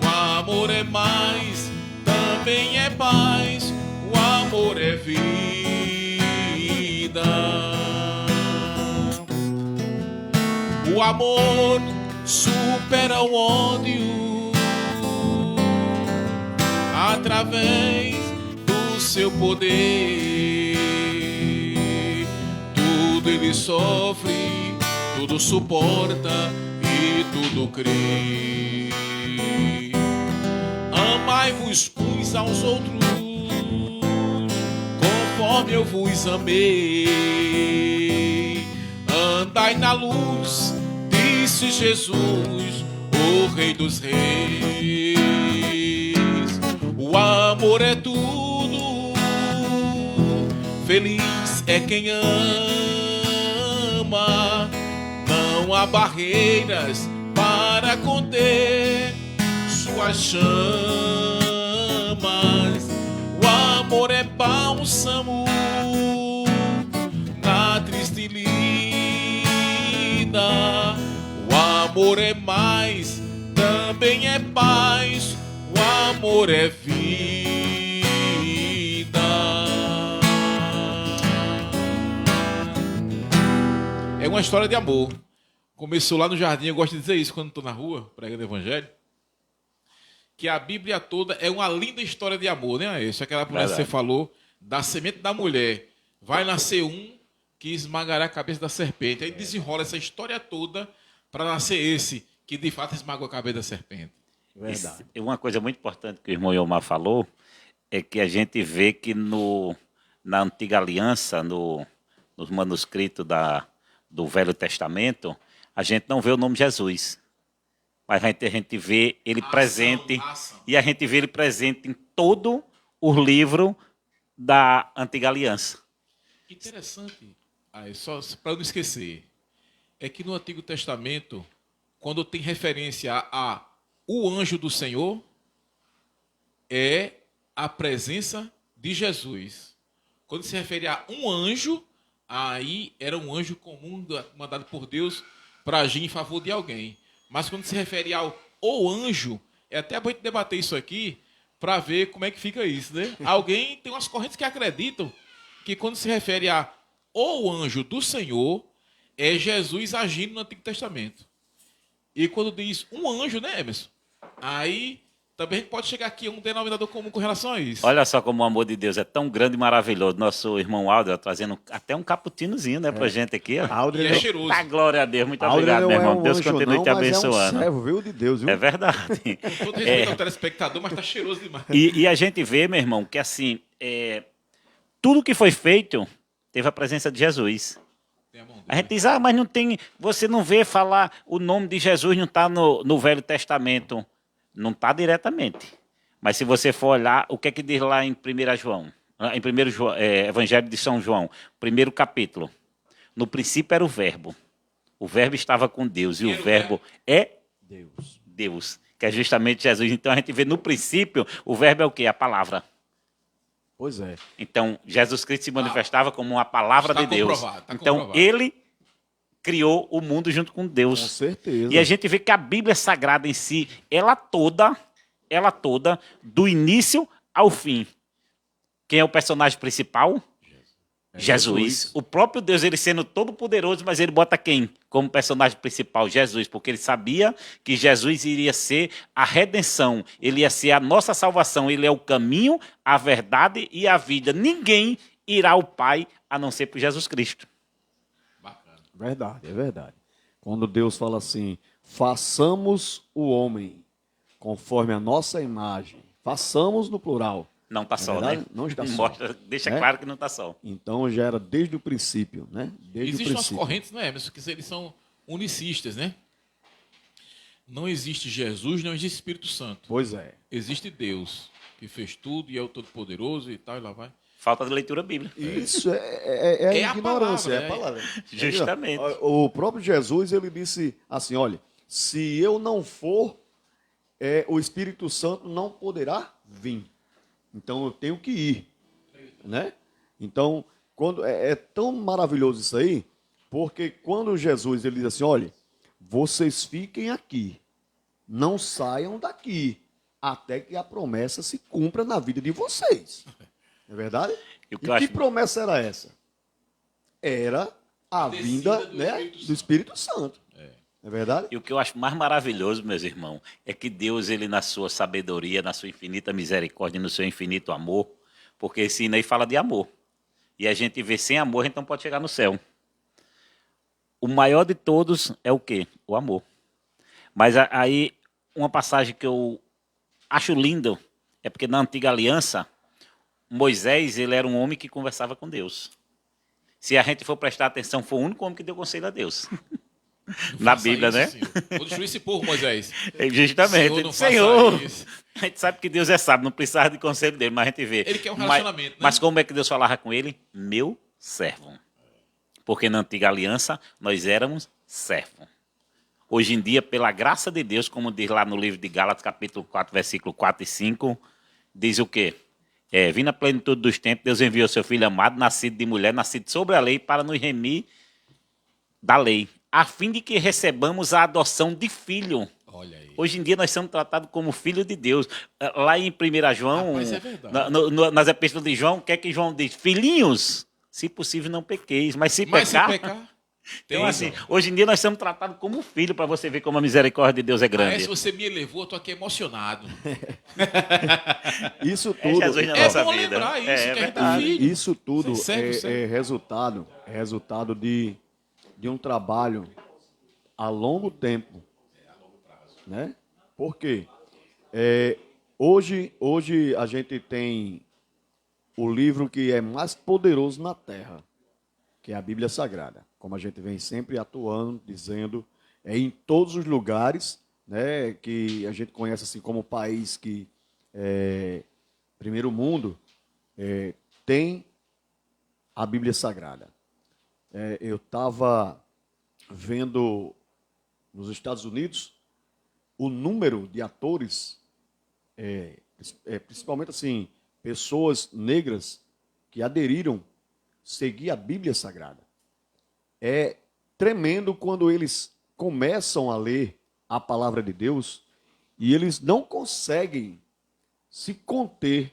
O amor é mais, também é paz. O amor é vida. O amor supera o ódio através do seu poder. Tudo ele sofre, tudo suporta, e tudo crê. Amai-vos uns aos outros, conforme eu vos amei. Andai na luz, disse Jesus, o Rei dos Reis. O amor é tudo, feliz é quem ama. Não há barreiras para conter suas chamas. O amor é bálsamo na triste lida. O amor é mais, também é paz. O amor é vida. É uma história de amor. Começou lá no jardim, eu gosto de dizer isso quando estou na rua, pregando o evangelho. Que a Bíblia toda é uma linda história de amor, né? Isso, aquela promessa que você falou, da semente da mulher. Vai nascer um que esmagará a cabeça da serpente. Aí desenrola essa história toda para nascer esse que de fato esmagou a cabeça da serpente. Verdade. Uma coisa muito importante que o irmão Iomar falou é que a gente vê que na Antiga Aliança, nos manuscritos do Velho Testamento, a gente não vê o nome Jesus. Mas a gente vê ele presente, e a gente vê ele presente em todo o livro da Antiga Aliança. Interessante, só para não esquecer, é que no Antigo Testamento, quando tem referência a o anjo do Senhor, é a presença de Jesus. Quando se refere a um anjo, aí era um anjo comum mandado por Deus para agir em favor de alguém. Mas quando se refere ao o anjo, é até bom a gente debater isso aqui para ver como é que fica isso, né? Alguém tem umas correntes que acreditam que quando se refere a o anjo do Senhor, é Jesus agindo no Antigo Testamento. E quando diz um anjo, né, Emerson? Aí também a gente pode chegar aqui a um denominador comum com relação a isso. Olha só como o amor de Deus é tão grande e maravilhoso. Nosso irmão Alder trazendo até um cappuccinozinho, né, pra gente aqui. Ó. E é cheiroso. Tá, glória a Deus. Muito Aldrin obrigado, não meu é irmão. um Deus anjo continue não, te mas abençoando. É um servo, viu, de Deus, viu? É verdade. Com todo respeito ao telespectador, mas tá cheiroso demais. E a gente vê, meu irmão, que assim, tudo que foi feito teve a presença de Jesus. A gente diz, mas não tem, você não vê falar o nome de Jesus, não está no Velho Testamento. Não está diretamente. Mas se você for olhar, o que é que diz lá em 1 João? Em 1 Evangelho de São João, primeiro capítulo. No princípio era o verbo. O verbo estava com Deus. E o verbo é Deus. Que é justamente Jesus. Então a gente vê no princípio, o verbo é o quê? A palavra. Pois é. Então, Jesus Cristo se manifestava como uma palavra de Deus. Então, ele criou o mundo junto com Deus. Com certeza. E a gente vê que a Bíblia Sagrada em si, ela toda, do início ao fim. Quem é o personagem principal? Jesus. O próprio Deus, ele sendo todo poderoso, mas ele bota quem como personagem principal? Jesus, porque ele sabia que Jesus iria ser a redenção, ele ia ser a nossa salvação, ele é o caminho, a verdade e a vida. Ninguém irá ao Pai a não ser por Jesus Cristo. Bacana. Verdade, é verdade. Quando Deus fala assim, façamos o homem conforme a nossa imagem, façamos no plural. Não está só, verdade? né? Não está só. Mostra, deixa claro que não está só. Então já era desde o princípio, né? Existem umas correntes, não é, Emerson, que eles são unicistas, né? Não existe Jesus, não existe Espírito Santo. Pois é. Existe Deus, que fez tudo e é o Todo-Poderoso e tal, e lá vai. Falta de leitura bíblica. Isso é a ignorância, palavra, é a palavra. Justamente. O próprio Jesus, ele disse assim, olha, se eu não for, o Espírito Santo não poderá vir. Então eu tenho que ir, né? Então, quando é tão maravilhoso isso aí, porque quando Jesus ele diz assim, olha, vocês fiquem aqui, não saiam daqui, até que a promessa se cumpra na vida de vocês. Não é verdade? E que promessa era essa? Era a vinda, né, do Espírito Santo. É verdade? E o que eu acho mais maravilhoso, meus irmãos, é que Deus, ele na sua sabedoria, na sua infinita misericórdia, no seu infinito amor, porque esse hino aí fala de amor. E a gente vê sem amor, a gente não pode chegar no céu. O maior de todos é o quê? O amor. Mas aí, uma passagem que eu acho lindo é porque na antiga aliança, Moisés, ele era um homem que conversava com Deus. Se a gente for prestar atenção, foi o único homem que deu conselho a Deus. Não Na faça Bíblia, isso, né? Senhor. Vou destruir esse povo, Moisés. Justamente. Senhor, não Senhor, faça isso. a gente sabe que Deus é sábio, não precisa de conselho dele, mas a gente vê. Ele quer um relacionamento, né? Mas como é que Deus falava com ele? Meu servo. Porque na antiga aliança, nós éramos servos. Hoje em dia, pela graça de Deus, como diz lá no livro de Gálatas, capítulo 4, versículo 4 e 5, diz o quê? Vindo a plenitude dos tempos, Deus enviou seu Filho amado, nascido de mulher, nascido sobre a lei, para nos remir da lei, a fim de que recebamos a adoção de filho. Olha aí. Hoje em dia nós somos tratados como filho de Deus. Lá em 1 João, Rapaz, é verdade. nas epístolas de João, o que é que João diz? Filhinhos, se possível não pequeis, mas se Mas pecar... se pecar, Então, assim, hoje em dia nós somos tratados como filho, para você ver como a misericórdia de Deus é grande. se você me elevou, eu tô aqui emocionado. Isso É tudo, Jesus na É nossa bom vida. lembrar isso, que a gente é verdade. filho. isso tudo Sério, sério. é resultado de um trabalho a longo tempo. Né? Por quê? Hoje a gente tem o livro que é mais poderoso na Terra, que é a Bíblia Sagrada. Como a gente vem sempre atuando, dizendo, em todos os lugares, né, que a gente conhece assim como país que primeiro mundo, tem a Bíblia Sagrada. Eu estava vendo nos Estados Unidos o número de atores, principalmente assim, pessoas negras que aderiram seguir a Bíblia Sagrada. É tremendo quando eles começam a ler a palavra de Deus e eles não conseguem se conter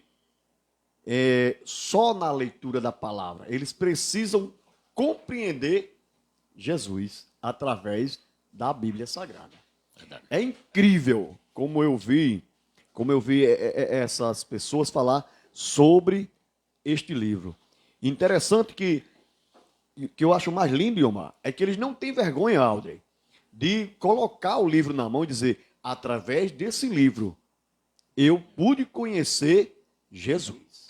só na leitura da palavra. Eles precisam compreender Jesus através da Bíblia Sagrada. Verdade. É incrível como eu vi essas pessoas falar sobre este livro. Interessante que eu acho mais lindo, Iomar, é que eles não têm vergonha, Aldrey, de colocar o livro na mão e dizer, através desse livro, eu pude conhecer Jesus.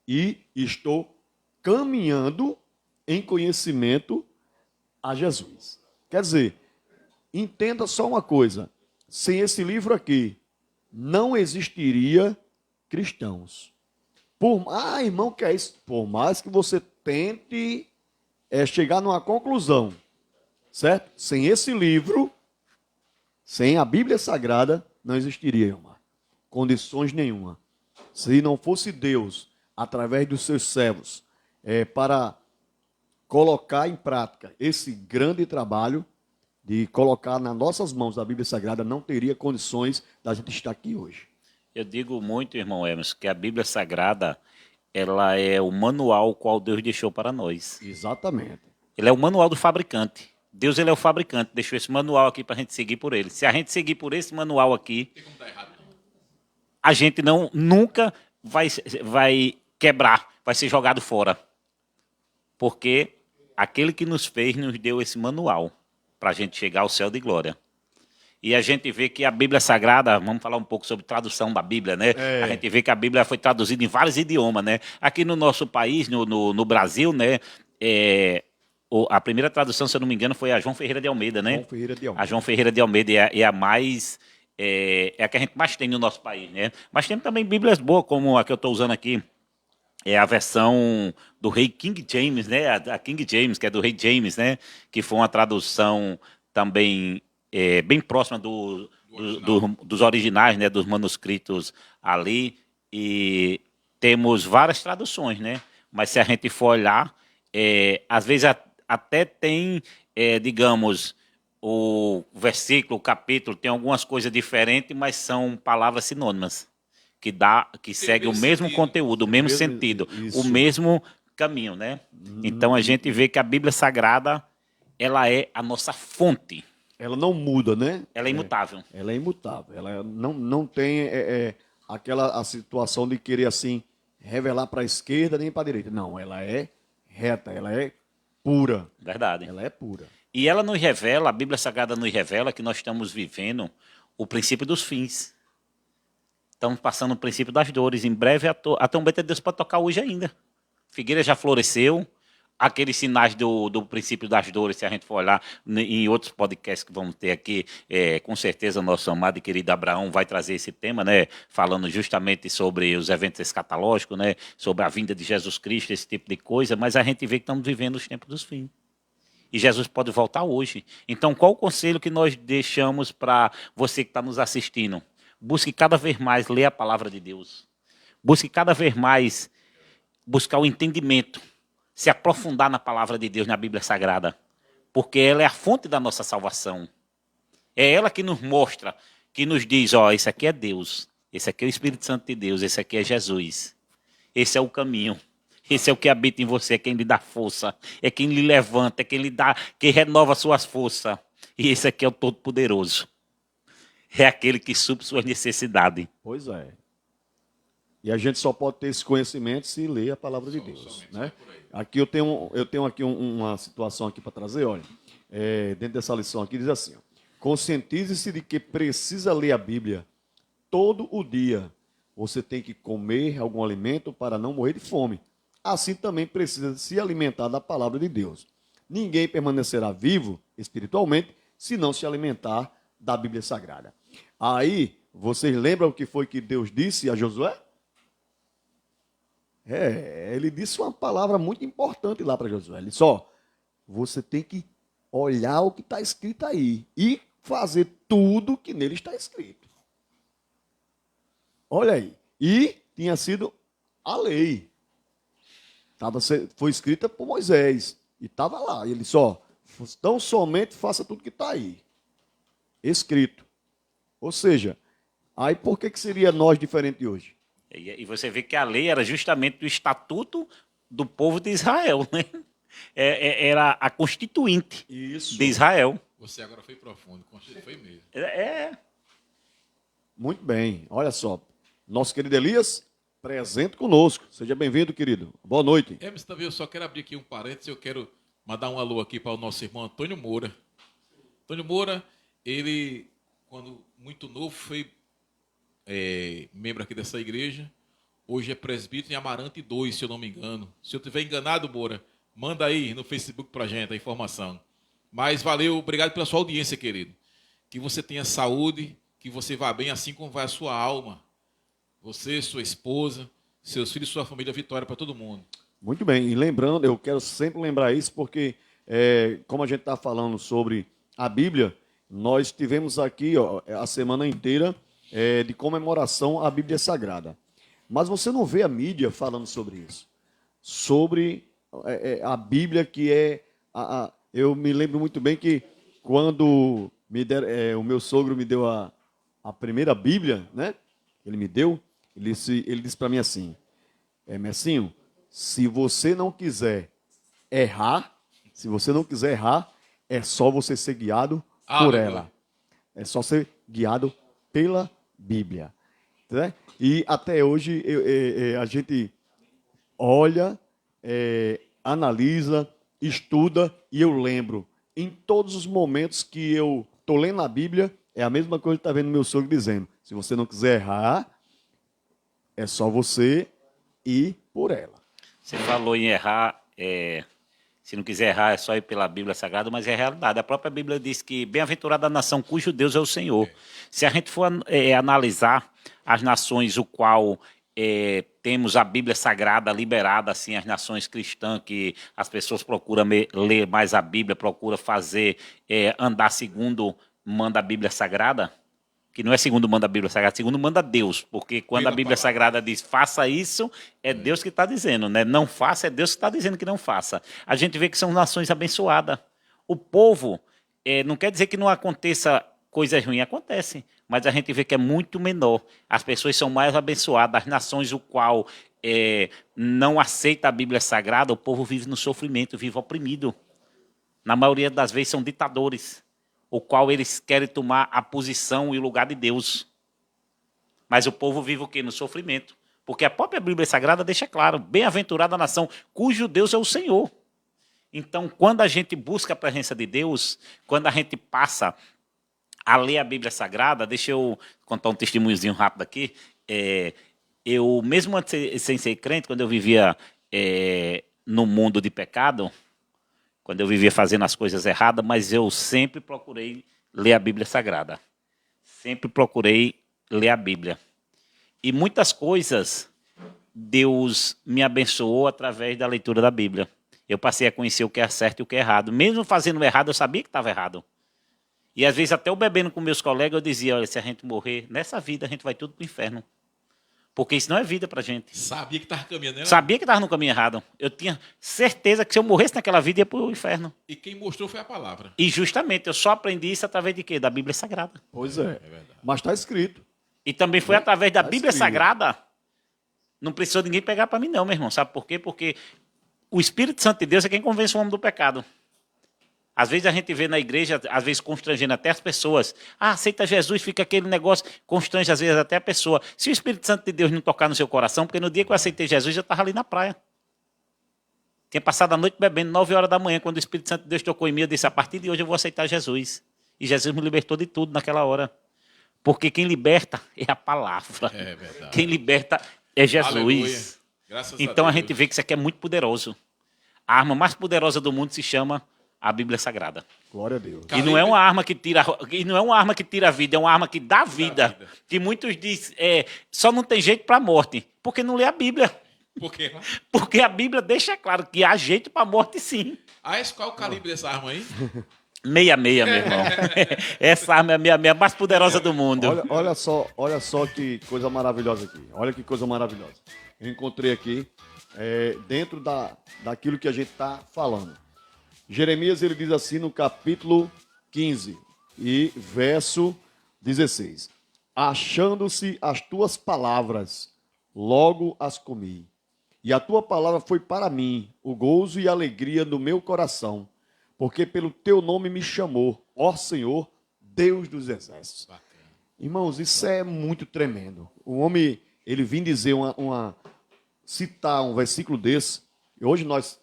E estou caminhando em conhecimento a Jesus. Quer dizer, entenda só uma coisa, sem esse livro aqui, não existiria cristãos. Irmão, que é isso? Por mais que você tente chegar numa conclusão, certo? Sem esse livro, sem a Bíblia Sagrada, não existiria, irmão, condições nenhuma. Se não fosse Deus, através dos seus servos, para colocar em prática esse grande trabalho de colocar nas nossas mãos a Bíblia Sagrada, não teria condições da gente estar aqui hoje. Eu digo muito, irmão Emerson, que a Bíblia Sagrada, ela é o manual qual Deus deixou para nós. Exatamente. Ele é o manual do fabricante. Deus, ele é o fabricante, deixou esse manual aqui para a gente seguir por ele. Se a gente seguir por esse manual aqui, a gente nunca vai quebrar, vai ser jogado fora. Porque aquele que nos fez, nos deu esse manual para a gente chegar ao céu de glória. E a gente vê que a Bíblia Sagrada, vamos falar um pouco sobre tradução da Bíblia, né? A gente vê que a Bíblia foi traduzida em vários idiomas, né? Aqui no nosso país, no Brasil, né? A primeira tradução, se eu não me engano, foi a João Ferreira de Almeida, né? João Ferreira de Almeida. A João Ferreira de Almeida é a mais... É a que a gente mais tem no nosso país, né? Mas tem também Bíblias boas, como a que eu estou usando aqui. É a versão do rei King James, né? A King James, que é do rei James, né? Que foi uma tradução também bem próxima dos originais, né? Dos manuscritos ali. E temos várias traduções, né? Mas se a gente for olhar, às vezes até tem, digamos, o versículo, o capítulo, tem algumas coisas diferentes, mas são palavras sinônimas. Que segue o mesmo conteúdo, o mesmo sentido, isso. o mesmo caminho, né? Então a gente vê que a Bíblia Sagrada, ela é a nossa fonte. Ela não muda, né? Ela é imutável. Ela é imutável. Ela não tem a situação de querer assim revelar para a esquerda nem para a direita. Não, ela é reta, ela é pura. Verdade. Ela é pura. E ela nos revela, a Bíblia Sagrada nos revela que nós estamos vivendo o princípio dos fins. Estamos passando o princípio das dores. Em breve, a trombeta de Deus pode tocar hoje ainda. Figueira já floresceu. Aqueles sinais do princípio das dores, se a gente for olhar em outros podcasts que vamos ter aqui, com certeza nosso amado e querido Abraão vai trazer esse tema, né, falando justamente sobre os eventos escatológicos, né, sobre a vinda de Jesus Cristo, esse tipo de coisa, mas a gente vê que estamos vivendo os tempos dos fins. E Jesus pode voltar hoje. Então, qual o conselho que nós deixamos para você que está nos assistindo? Busque cada vez mais ler a palavra de Deus. Busque cada vez mais buscar o entendimento, se aprofundar na palavra de Deus, na Bíblia Sagrada, porque ela é a fonte da nossa salvação. É ela que nos mostra, que nos diz, ó, esse aqui é Deus, esse aqui é o Espírito Santo de Deus, esse aqui é Jesus, esse é o caminho, esse é o que habita em você, é quem lhe dá força, é quem lhe levanta, é quem lhe dá, quem renova suas forças, e esse aqui é o Todo-Poderoso, é aquele que supre suas necessidades. Pois é. E a gente só pode ter esse conhecimento se ler a palavra de Deus, né? Aqui eu tenho aqui uma situação aqui para trazer, olha, dentro dessa lição aqui diz assim, ó, conscientize-se de que precisa ler a Bíblia todo o dia. Você tem que comer algum alimento para não morrer de fome. Assim também precisa se alimentar da palavra de Deus. Ninguém permanecerá vivo espiritualmente se não se alimentar da Bíblia Sagrada. Aí, vocês lembram o que foi que Deus disse a Josué? Ele disse uma palavra muito importante lá para Josué. Ele disse, ó, você tem que olhar o que está escrito aí e fazer tudo que nele está escrito. Olha aí. E tinha sido a lei. Foi escrita por Moisés. E estava lá. Ele disse, ó, tão somente faça tudo que está aí. Escrito. Ou seja, aí por que seria nós diferente hoje? E você vê que a lei era justamente do estatuto do povo de Israel, né? Era a constituinte de Israel. Você agora foi profundo, foi mesmo. Muito bem, olha só. Nosso querido Elias, presente conosco. Seja bem-vindo, querido. Boa noite. Mas também eu só quero abrir aqui um parênteses, eu quero mandar um alô aqui para o nosso irmão Antônio Moura. Antônio Moura, ele, quando muito novo, foi membro aqui dessa igreja, hoje é presbítero em Amarante 2, se eu não me engano. Se eu estiver enganado, Moura, manda aí no Facebook pra gente a informação. Mas valeu, obrigado pela sua audiência, querido. Que você tenha saúde, que você vá bem, assim como vai a sua alma. Você, sua esposa, seus filhos, sua família, vitória para todo mundo. Muito bem, e lembrando, eu quero sempre lembrar isso, porque como a gente está falando sobre a Bíblia, nós tivemos aqui a semana inteira de comemoração à Bíblia Sagrada. Mas você não vê a mídia falando sobre isso. Sobre a Bíblia que eu me lembro muito bem que quando o meu sogro me deu a primeira Bíblia, né? Ele me deu, ele disse para mim assim, Messinho, se você não quiser errar, é só você ser guiado por ela. É só ser guiado pela Bíblia. Né? E até hoje a gente olha, analisa, estuda e eu lembro. Em todos os momentos que eu estou lendo a Bíblia, é a mesma coisa que está vendo meu sogro dizendo. Se você não quiser errar, é só você ir por ela. Você falou em errar, se não quiser errar, é só ir pela Bíblia Sagrada, mas é realidade. A própria Bíblia diz que bem-aventurada a nação cujo Deus é o Senhor. Se a gente for analisar as nações, o qual temos a Bíblia Sagrada liberada, assim, as nações cristãs, que as pessoas procuram ler mais a Bíblia, procuram fazer, andar segundo manda a Bíblia Sagrada, que não é segundo manda a Bíblia Sagrada, segundo manda Deus, porque quando a Bíblia Sagrada diz faça isso, é Deus que está dizendo, né? Não faça, é Deus que está dizendo que não faça. A gente vê que são nações abençoadas. O povo, não quer dizer que não aconteça coisas ruins, acontecem, mas a gente vê que é muito menor. As pessoas são mais abençoadas, as nações o qual não aceita a Bíblia Sagrada, o povo vive no sofrimento, vive oprimido. Na maioria das vezes são ditadores, o qual eles querem tomar a posição e o lugar de Deus. Mas o povo vive o quê? No sofrimento. Porque a própria Bíblia Sagrada deixa claro, bem-aventurada a nação cujo Deus é o Senhor. Então, quando a gente busca a presença de Deus, quando a gente passa a ler a Bíblia Sagrada, deixa eu contar um testemunhozinho rápido aqui. Eu, mesmo antes sem ser crente, quando eu vivia no mundo de pecado, quando eu vivia fazendo as coisas erradas, mas eu sempre procurei ler a Bíblia Sagrada. Sempre procurei ler a Bíblia. E muitas coisas Deus me abençoou através da leitura da Bíblia. Eu passei a conhecer o que é certo e o que é errado. Mesmo fazendo errado, eu sabia que estava errado. E às vezes até eu bebendo com meus colegas, eu dizia, olha, se a gente morrer nessa vida, a gente vai tudo para o inferno. Porque isso não é vida para a gente. Sabia que estava caminhando, né? Sabia que estava no caminho errado. Eu tinha certeza que se eu morresse naquela vida, ia para o inferno. E quem mostrou foi a palavra. E justamente, eu só aprendi isso através de quê? Da Bíblia Sagrada. Pois é. É verdade. Mas está escrito. E também foi através da Tá Bíblia escrito. Sagrada. Não precisou ninguém pegar para mim não, meu irmão. Sabe por quê? Porque o Espírito Santo de Deus é quem convence o homem do pecado. Às vezes a gente vê na igreja, às vezes constrangendo até as pessoas. Ah, aceita Jesus, fica aquele negócio, constrange às vezes até a pessoa. Se o Espírito Santo de Deus não tocar no seu coração, porque no dia que eu aceitei Jesus, eu estava ali na praia. Tinha passado a noite bebendo, 9 horas da manhã, quando o Espírito Santo de Deus tocou em mim, eu disse, a partir de hoje eu vou aceitar Jesus. E Jesus me libertou de tudo naquela hora. Porque quem liberta é a palavra. É verdade. Quem liberta é Jesus. Aleluia. Graças Então a Deus. gente vê que isso aqui é muito poderoso. A arma mais poderosa do mundo se chama a Bíblia Sagrada. Glória a Deus. E não é uma arma que tira, e não é uma arma que tira a vida, é uma arma que dá vida. vida. Que muitos dizem, só não tem jeito para a morte, porque não lê a Bíblia. Por quê? Porque a Bíblia deixa claro que há jeito para a morte, sim. Ah, qual é o calibre dessa arma aí? 66, meu irmão. Essa arma é a mais poderosa do mundo. Olha só que coisa maravilhosa aqui. Olha que coisa maravilhosa. Eu encontrei aqui, dentro daquilo que a gente está falando. Jeremias, ele diz assim no capítulo 15 e verso 16. Achando-se as tuas palavras, logo as comi. E a tua palavra foi para mim o gozo e a alegria do meu coração, porque pelo teu nome me chamou, ó Senhor, Deus dos exércitos. Bacana. Irmãos, isso é muito tremendo. O homem, ele vem dizer citar um versículo desse, e hoje nós,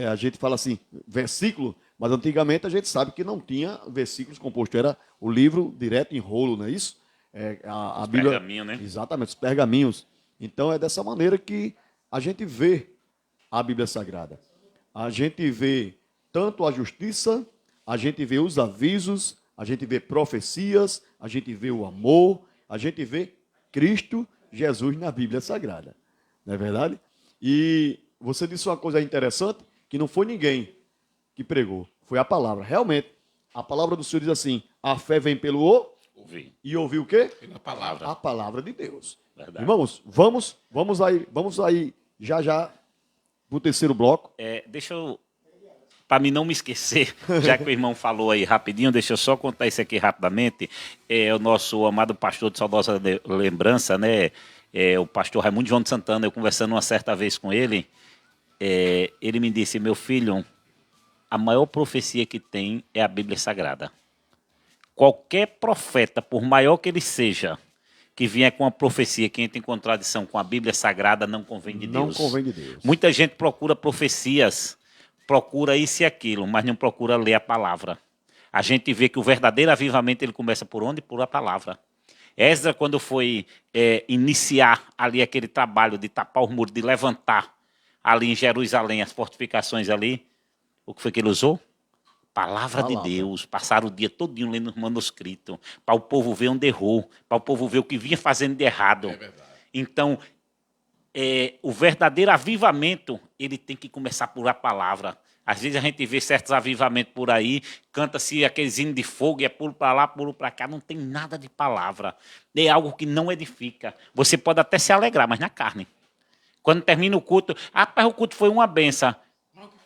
a gente fala assim, versículo, mas antigamente a gente sabe que não tinha versículos compostos, era o livro direto em rolo, não é isso? A Bíblia, pergaminho, né? Exatamente, os pergaminhos. Então é dessa maneira que a gente vê a Bíblia Sagrada. A gente vê tanto a justiça, a gente vê os avisos, a gente vê profecias, a gente vê o amor, a gente vê Cristo Jesus na Bíblia Sagrada. Não é verdade? E você disse uma coisa interessante, que não foi ninguém que pregou, foi a palavra. Realmente, a palavra do Senhor diz assim, a fé vem pelo Ouvi. e ouvir o quê? Pela palavra. A palavra de Deus. Verdade. Irmãos, vamos aí já para o terceiro bloco. Deixa eu, para mim não me esquecer, já que o irmão falou aí rapidinho, deixa eu só contar isso aqui rapidamente. O nosso amado pastor de saudosa lembrança, né? O pastor Raimundo João de Santana, eu conversando uma certa vez com ele, ele me disse, meu filho, a maior profecia que tem é a Bíblia Sagrada. Qualquer profeta, por maior que ele seja, que vier com uma profecia que entra em contradição com a Bíblia Sagrada, não convém de Deus. Não convém de Deus. Muita gente procura profecias, procura isso e aquilo, mas não procura ler a palavra. A gente vê que o verdadeiro avivamento ele começa por onde? Por a palavra. Esdras, quando foi iniciar ali aquele trabalho de tapar os muros, de levantar ali em Jerusalém as fortificações ali, o que foi que ele usou? Palavra de Deus. Passaram o dia todinho lendo os manuscritos, para o povo ver onde errou, para o povo ver o que vinha fazendo de errado. É verdade. Então, o verdadeiro avivamento, ele tem que começar por a palavra. Às vezes a gente vê certos avivamentos por aí, canta-se aqueles hinos de fogo, e é pulo para lá, pulo para cá, não tem nada de palavra. É algo que não edifica. Você pode até se alegrar, mas na carne. Quando termina o culto, o culto foi uma benção.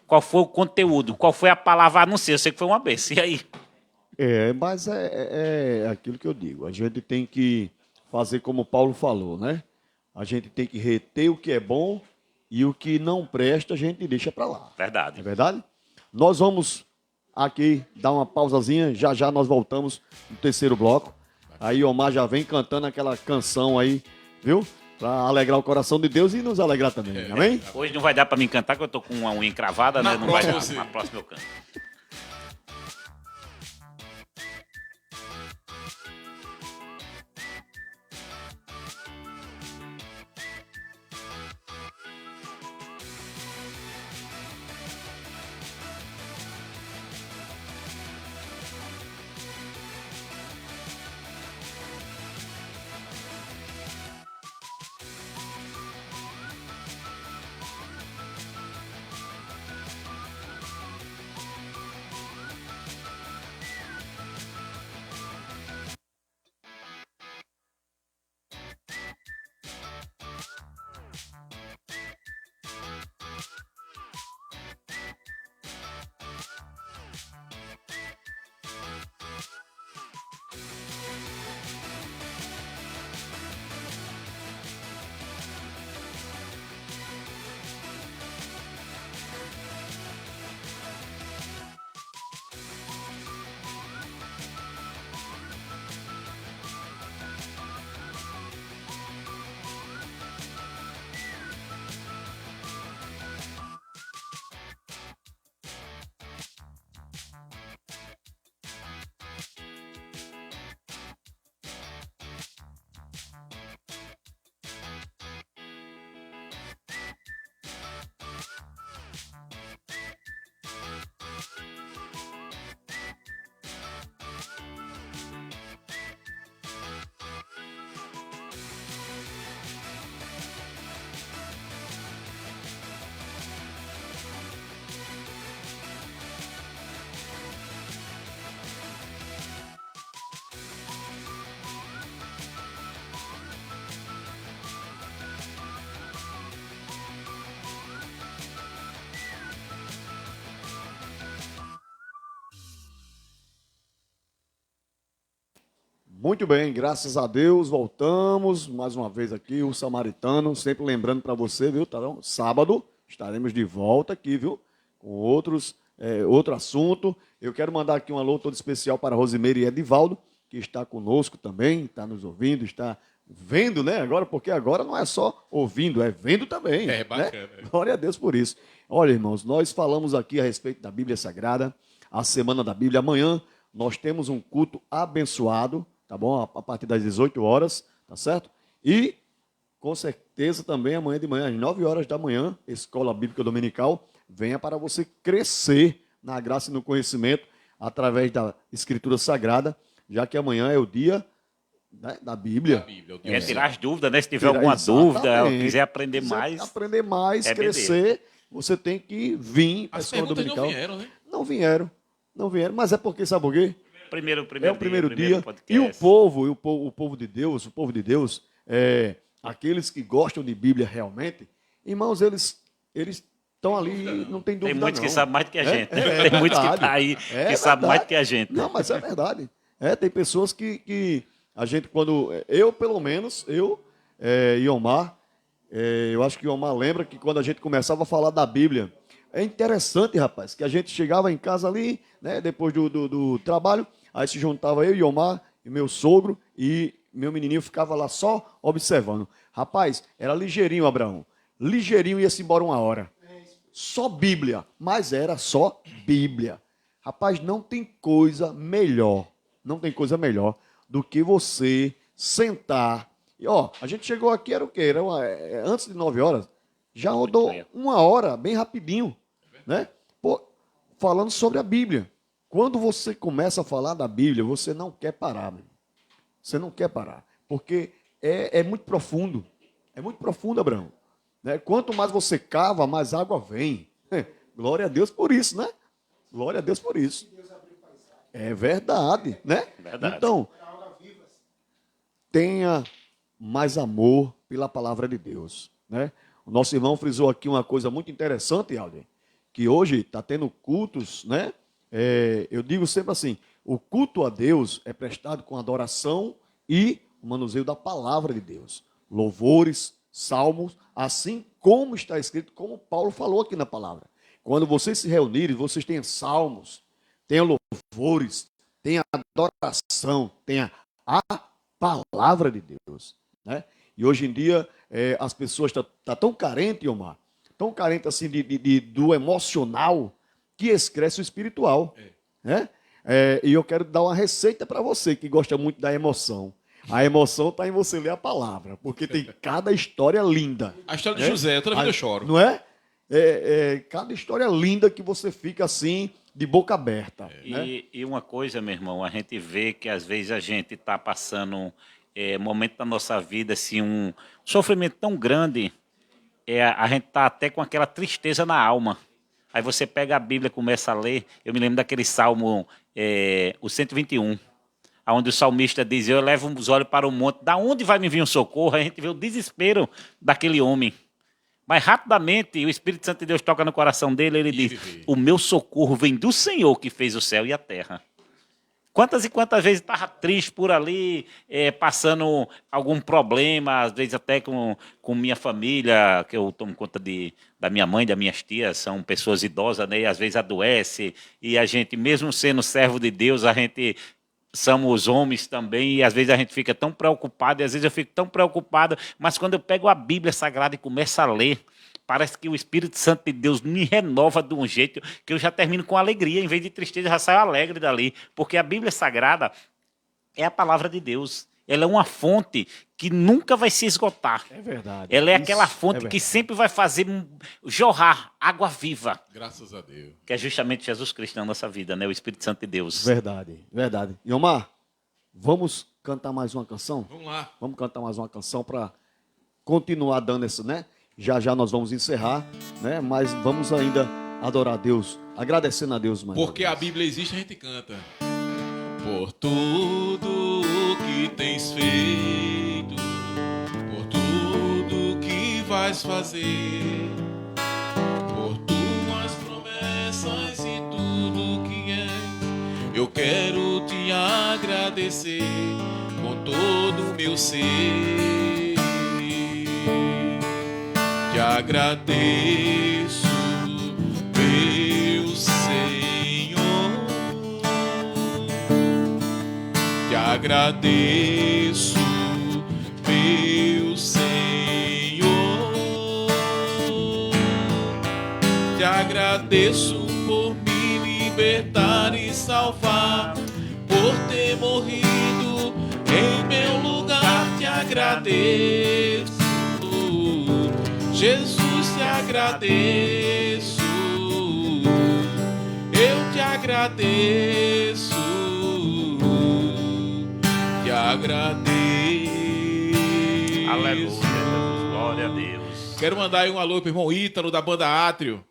Qual foi o conteúdo? Qual foi a palavra? Não sei, eu sei que foi uma benção. E aí? Mas é aquilo que eu digo. A gente tem que fazer como Paulo falou, né? A gente tem que reter o que é bom e o que não presta a gente deixa para lá. Verdade. É verdade? Nós vamos aqui dar uma pausazinha, já nós voltamos no terceiro bloco. Aí Omar já vem cantando aquela canção aí, viu? Para alegrar o coração de Deus e nos alegrar também. Amém? Hoje não vai dar para me cantar, porque eu tô com uma unha encravada, né? Na Não vai dar. próxima, Na próxima eu canto. Muito bem, graças a Deus, voltamos mais uma vez aqui, o Samaritano, sempre lembrando para você, viu, tá bom? Sábado estaremos de volta aqui, viu, com outro assunto. Eu quero mandar aqui um alô todo especial para Rosimeire e Edivaldo, que está conosco também, está nos ouvindo, está vendo, né, agora, porque agora não é só ouvindo, é vendo também. É bacana. Né? Glória a Deus por isso. Olha, irmãos, nós falamos aqui a respeito da Bíblia Sagrada, a Semana da Bíblia. Amanhã nós temos um culto abençoado, tá bom? A partir das 18 horas, tá certo? E, com certeza, também amanhã de manhã, às 9 horas da manhã, Escola Bíblica Dominical, venha para você crescer na graça e no conhecimento através da Escritura Sagrada, já que amanhã é o dia, né, da Bíblia. É tirar as dúvidas, né? Se tiver Tirar- alguma dúvida, exatamente. quiser aprender Quiser mais. aprender mais, é crescer, você tem que vir para a As Escola perguntas Dominical. não vieram, né? Não vieram, mas é porque, sabe por quê? É o primeiro dia. podcast. E o povo de Deus, aqueles que gostam de Bíblia realmente, irmãos, eles estão ali, não tem dúvida Tem muitos não. que sabem mais do que a gente. É Tem muitos que verdade. estão aí É que sabem mais verdade. do que a gente. Não, mas é verdade. Tem pessoas que a gente, quando... Eu, pelo menos, e Omar, eu acho que o Omar lembra que quando a gente começava a falar da Bíblia, é interessante, rapaz, que a gente chegava em casa ali, né, depois do trabalho, aí se juntava eu e Omar, e meu sogro, e meu menininho ficava lá só observando. Rapaz, era ligeirinho, Abraão. Ligeirinho, ia-se embora uma hora. Só Bíblia, mas era só Bíblia. Rapaz, não tem coisa melhor do que você sentar. E, a gente chegou aqui, era o quê? Era antes de 9 horas. Já rodou uma hora, bem rapidinho, né? Pô, falando sobre a Bíblia. Quando você começa a falar da Bíblia, você não quer parar, meu. Você não quer parar, porque é muito profundo. É muito profundo, Abraão. Né? Quanto mais você cava, mais água vem. Glória a Deus por isso, né? Glória a Deus por isso. É verdade, né? Verdade. Então, tenha mais amor pela palavra de Deus, né? O nosso irmão frisou aqui uma coisa muito interessante, Alden, que hoje está tendo cultos, né? Eu digo sempre assim, o culto a Deus é prestado com adoração e o manuseio da palavra de Deus. Louvores, salmos, assim como está escrito, como Paulo falou aqui na palavra. Quando vocês se reunirem, vocês têm salmos, tenham louvores, tenham adoração, tenha a palavra de Deus, né? E hoje em dia as pessoas estão tão carentes, Omar, tão carentes assim do emocional, que esquece o espiritual. Né? E eu quero dar uma receita para você que gosta muito da emoção. A emoção está em você ler a palavra, porque tem cada história linda. A história de José, toda vez eu choro. Não é? Cada história linda que você fica assim, de boca aberta. Né? E uma coisa, meu irmão, a gente vê que às vezes a gente está passando um momento da nossa vida, assim, um sofrimento tão grande, a gente está até com aquela tristeza na alma. Aí você pega a Bíblia e começa a ler. Eu me lembro daquele salmo, o 121, onde o salmista diz: eu levo os olhos para o monte, da onde vai me vir o socorro? A gente vê o desespero daquele homem. Mas rapidamente o Espírito Santo de Deus toca no coração dele, ele diz: o meu socorro vem do Senhor que fez o céu e a terra. Quantas e quantas vezes estava triste por ali, passando algum problema, às vezes até com minha família, que eu tomo conta da minha mãe, das minhas tias, são pessoas idosas, né? E às vezes adoece, e a gente, mesmo sendo servo de Deus, a gente somos homens também, e às vezes a gente fica tão preocupado, e às vezes eu fico tão preocupado, mas quando eu pego a Bíblia Sagrada e começo a ler, parece que o Espírito Santo de Deus me renova de um jeito que eu já termino com alegria, em vez de tristeza, já saio alegre dali, porque a Bíblia Sagrada é a palavra de Deus. Ela é uma fonte que nunca vai se esgotar. É verdade. Ela é aquela fonte que sempre vai fazer jorrar água viva. Graças a Deus. Que é justamente Jesus Cristo na nossa vida, né? O Espírito Santo de Deus. Verdade, verdade. E Omar, vamos cantar mais uma canção? Vamos lá. Vamos cantar mais uma canção para continuar dando isso, né? Já nós vamos encerrar, né? Mas vamos ainda adorar a Deus, agradecendo a Deus, mano. Porque a Bíblia existe, a gente canta. Por tudo que tens feito, por tudo que vais fazer, por tuas promessas e tudo que és, eu quero te agradecer com todo o meu ser. Te agradeço, meu Senhor. Te agradeço, meu Senhor. Te agradeço por me libertar e salvar, por ter morrido em meu lugar. Te agradeço, Jesus, te agradeço. Eu te agradeço. Te agradeço. Aleluia, Jesus, glória a Deus. Quero mandar aí um alô pro irmão Ítalo da banda Átrio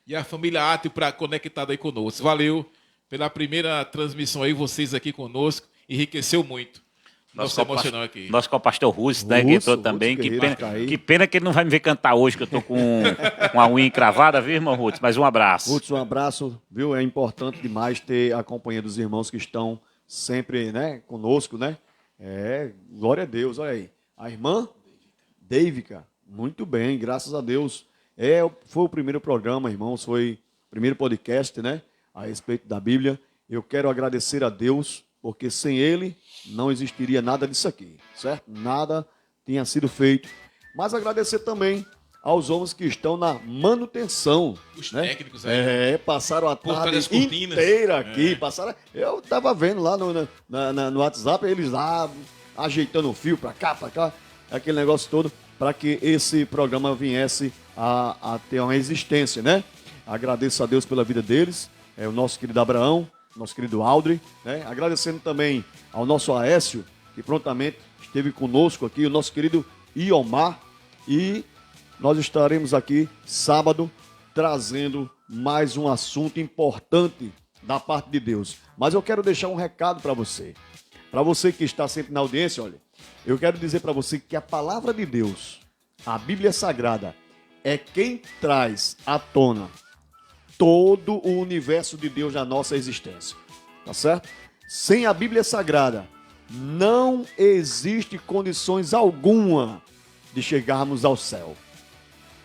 e a família Átrio conectada aí conosco. Valeu pela primeira transmissão aí, vocês aqui conosco, enriqueceu muito. Nossa, emocional aqui. Nosso co-pastor Russo, né, que entrou também. Que pena que ele não vai me ver cantar hoje, que eu tô com a unha encravada, viu, irmão Russo? Mas um abraço. Russo, um abraço, viu? É importante demais ter a companhia dos irmãos que estão sempre, né, conosco, né? Glória a Deus, olha aí. A irmã Deivica, muito bem, graças a Deus. Foi o primeiro programa, irmãos, foi o primeiro podcast, né, a respeito da Bíblia. Eu quero agradecer a Deus, porque sem Ele não existiria nada disso aqui, certo? Nada tinha sido feito. Mas agradecer também aos homens que estão na manutenção. Os né? técnicos aí. Passaram a Por trás tarde das cortinas. inteira aqui. Passaram, eu estava vendo lá no WhatsApp, eles lá ajeitando o fio para cá, aquele negócio todo, para que esse programa viesse a ter uma existência, né? Agradeço a Deus pela vida deles, o nosso querido Abraão, nosso querido Aldri, né? Agradecendo também ao nosso Aécio, que prontamente esteve conosco aqui, o nosso querido Iomar, e nós estaremos aqui sábado trazendo mais um assunto importante da parte de Deus. Mas eu quero deixar um recado para você que está sempre na audiência, olha, eu quero dizer para você que a palavra de Deus, a Bíblia Sagrada, é quem traz à tona todo o universo de Deus na nossa existência, tá certo? Sem a Bíblia Sagrada, não existe condições alguma de chegarmos ao céu,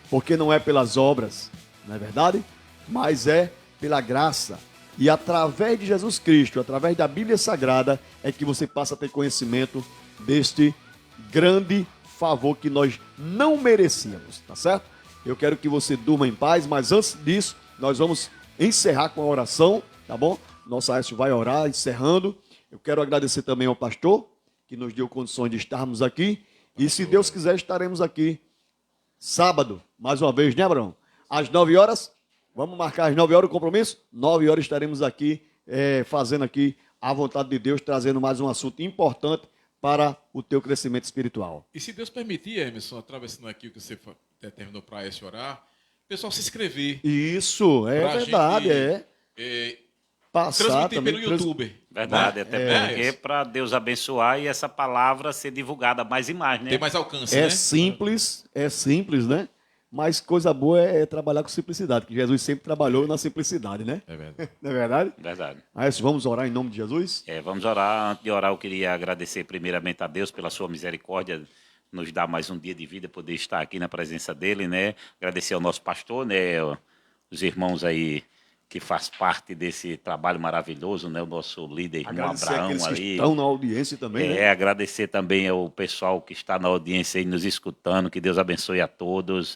porque não é pelas obras, não é verdade? Mas é pela graça, e através de Jesus Cristo, através da Bíblia Sagrada, é que você passa a ter conhecimento deste grande favor que nós não merecíamos, tá certo? Eu quero que você durma em paz, mas antes disso, nós vamos encerrar com a oração, tá bom? Nosso Aécio vai orar, encerrando. Eu quero agradecer também ao pastor, que nos deu condições de estarmos aqui. E se Deus quiser, estaremos aqui sábado, mais uma vez, né, Abraão? Às 9 horas, vamos marcar às 9 horas o compromisso? 9 horas estaremos aqui, fazendo aqui a vontade de Deus, trazendo mais um assunto importante para o teu crescimento espiritual. E se Deus permitir, Emerson, atravessando aqui o que você determinou para esse orar, o pessoal se inscrever. Isso, é Pra verdade, gente, Passar transmitir também. pelo YouTube. Verdade, até porque isso. para Deus abençoar e essa palavra ser divulgada mais e mais, né? Tem mais alcance, É né? simples, né? Mas coisa boa é trabalhar com simplicidade, que Jesus sempre trabalhou na simplicidade, né? É verdade. Não é verdade? Verdade. Aécio, vamos orar em nome de Jesus? Vamos orar. Antes de orar, eu queria agradecer primeiramente a Deus pela sua misericórdia, nos dar mais um dia de vida, poder estar aqui na presença dele, né? Agradecer ao nosso pastor, né? Os irmãos aí que faz parte desse trabalho maravilhoso, né? O nosso líder, irmão Agradecer Abraão àqueles que ali. estão na audiência também, né? Agradecer também ao pessoal que está na audiência aí nos escutando, que Deus abençoe a todos.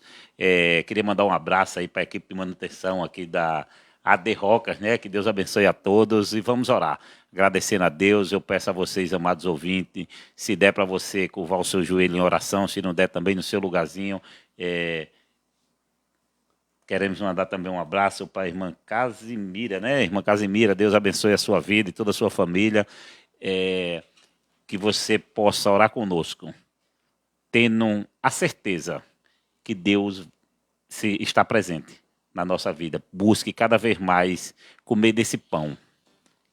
Queria mandar um abraço aí para a equipe de manutenção aqui da AD Rocas, né? Que Deus abençoe a todos e vamos orar. Agradecendo a Deus, eu peço a vocês, amados ouvintes, se der para você curvar o seu joelho em oração, se não der também no seu lugarzinho, queremos mandar também um abraço para a irmã Casimira, né? Irmã Casimira, Deus abençoe a sua vida e toda a sua família. Que você possa orar conosco, tendo a certeza que Deus está presente na nossa vida. Busque cada vez mais comer desse pão,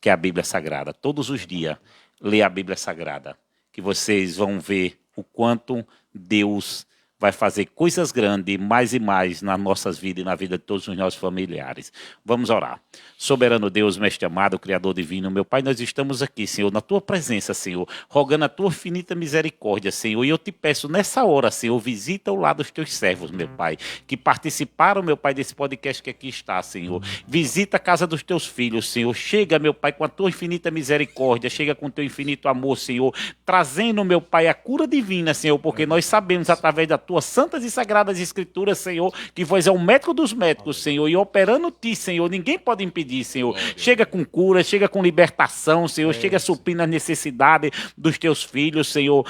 que é a Bíblia Sagrada. Todos os dias, lê a Bíblia Sagrada, que vocês vão ver o quanto Deus vai fazer coisas grandes, mais e mais, nas nossas vidas e na vida de todos os nossos familiares. Vamos orar. Soberano Deus, mestre amado, Criador divino, meu Pai, nós estamos aqui, Senhor, na Tua presença, Senhor, rogando a Tua infinita misericórdia, Senhor, e eu te peço nessa hora, Senhor, visita o lado dos Teus servos, meu Pai, que participaram, meu Pai, desse podcast que aqui está, Senhor. Visita a casa dos Teus filhos, Senhor. Chega, meu Pai, com a Tua infinita misericórdia, chega com o Teu infinito amor, Senhor, trazendo, meu Pai, a cura divina, Senhor, porque nós sabemos, através da Tuas santas e sagradas escrituras, Senhor, que vós é o médico dos médicos, Senhor, e operando Ti, Senhor, ninguém pode impedir, Senhor. Chega com cura, chega com libertação, Senhor, chega suprindo as necessidades dos Teus filhos, Senhor.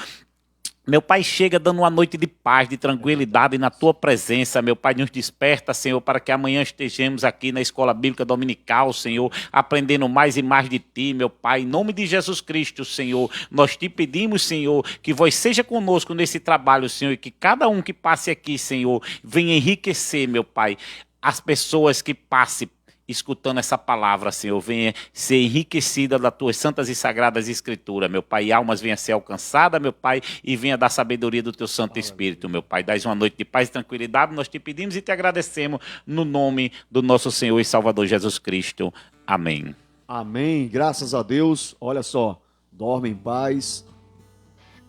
Meu Pai, chega dando uma noite de paz, de tranquilidade na Tua presença. Meu Pai, nos desperta, Senhor, para que amanhã estejamos aqui na Escola Bíblica Dominical, Senhor, aprendendo mais e mais de Ti, meu Pai. Em nome de Jesus Cristo, Senhor, nós Te pedimos, Senhor, que Vós seja conosco nesse trabalho, Senhor, e que cada um que passe aqui, Senhor, venha enriquecer, meu Pai, as pessoas que passem escutando essa palavra, Senhor, venha ser enriquecida das Tuas santas e sagradas escrituras, meu Pai, e almas venha ser alcançadas, meu Pai, e venha dar sabedoria do Teu Santo Espírito, meu Pai. Dás uma noite de paz e tranquilidade, nós Te pedimos e Te agradecemos no nome do nosso Senhor e Salvador Jesus Cristo. Amém. Amém, graças a Deus. Olha só, dorme em paz,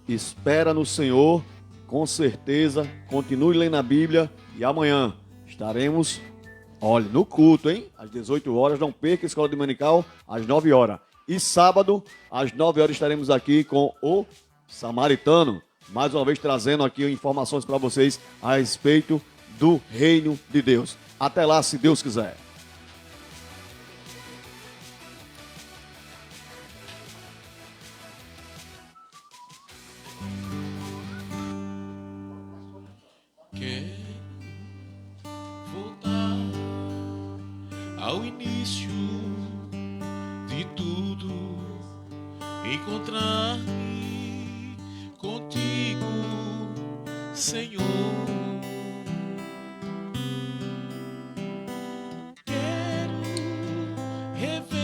espera no Senhor, com certeza, continue lendo a Bíblia e amanhã estaremos, olha, no culto, hein? Às 18 horas, não perca a Escola Dominical, às 9 horas. E sábado, às 9 horas, estaremos aqui com o Samaritano, mais uma vez trazendo aqui informações para vocês a respeito do reino de Deus. Até lá, se Deus quiser. Quero voltar ao início de tudo, encontrar-me contigo, Senhor. Quero rever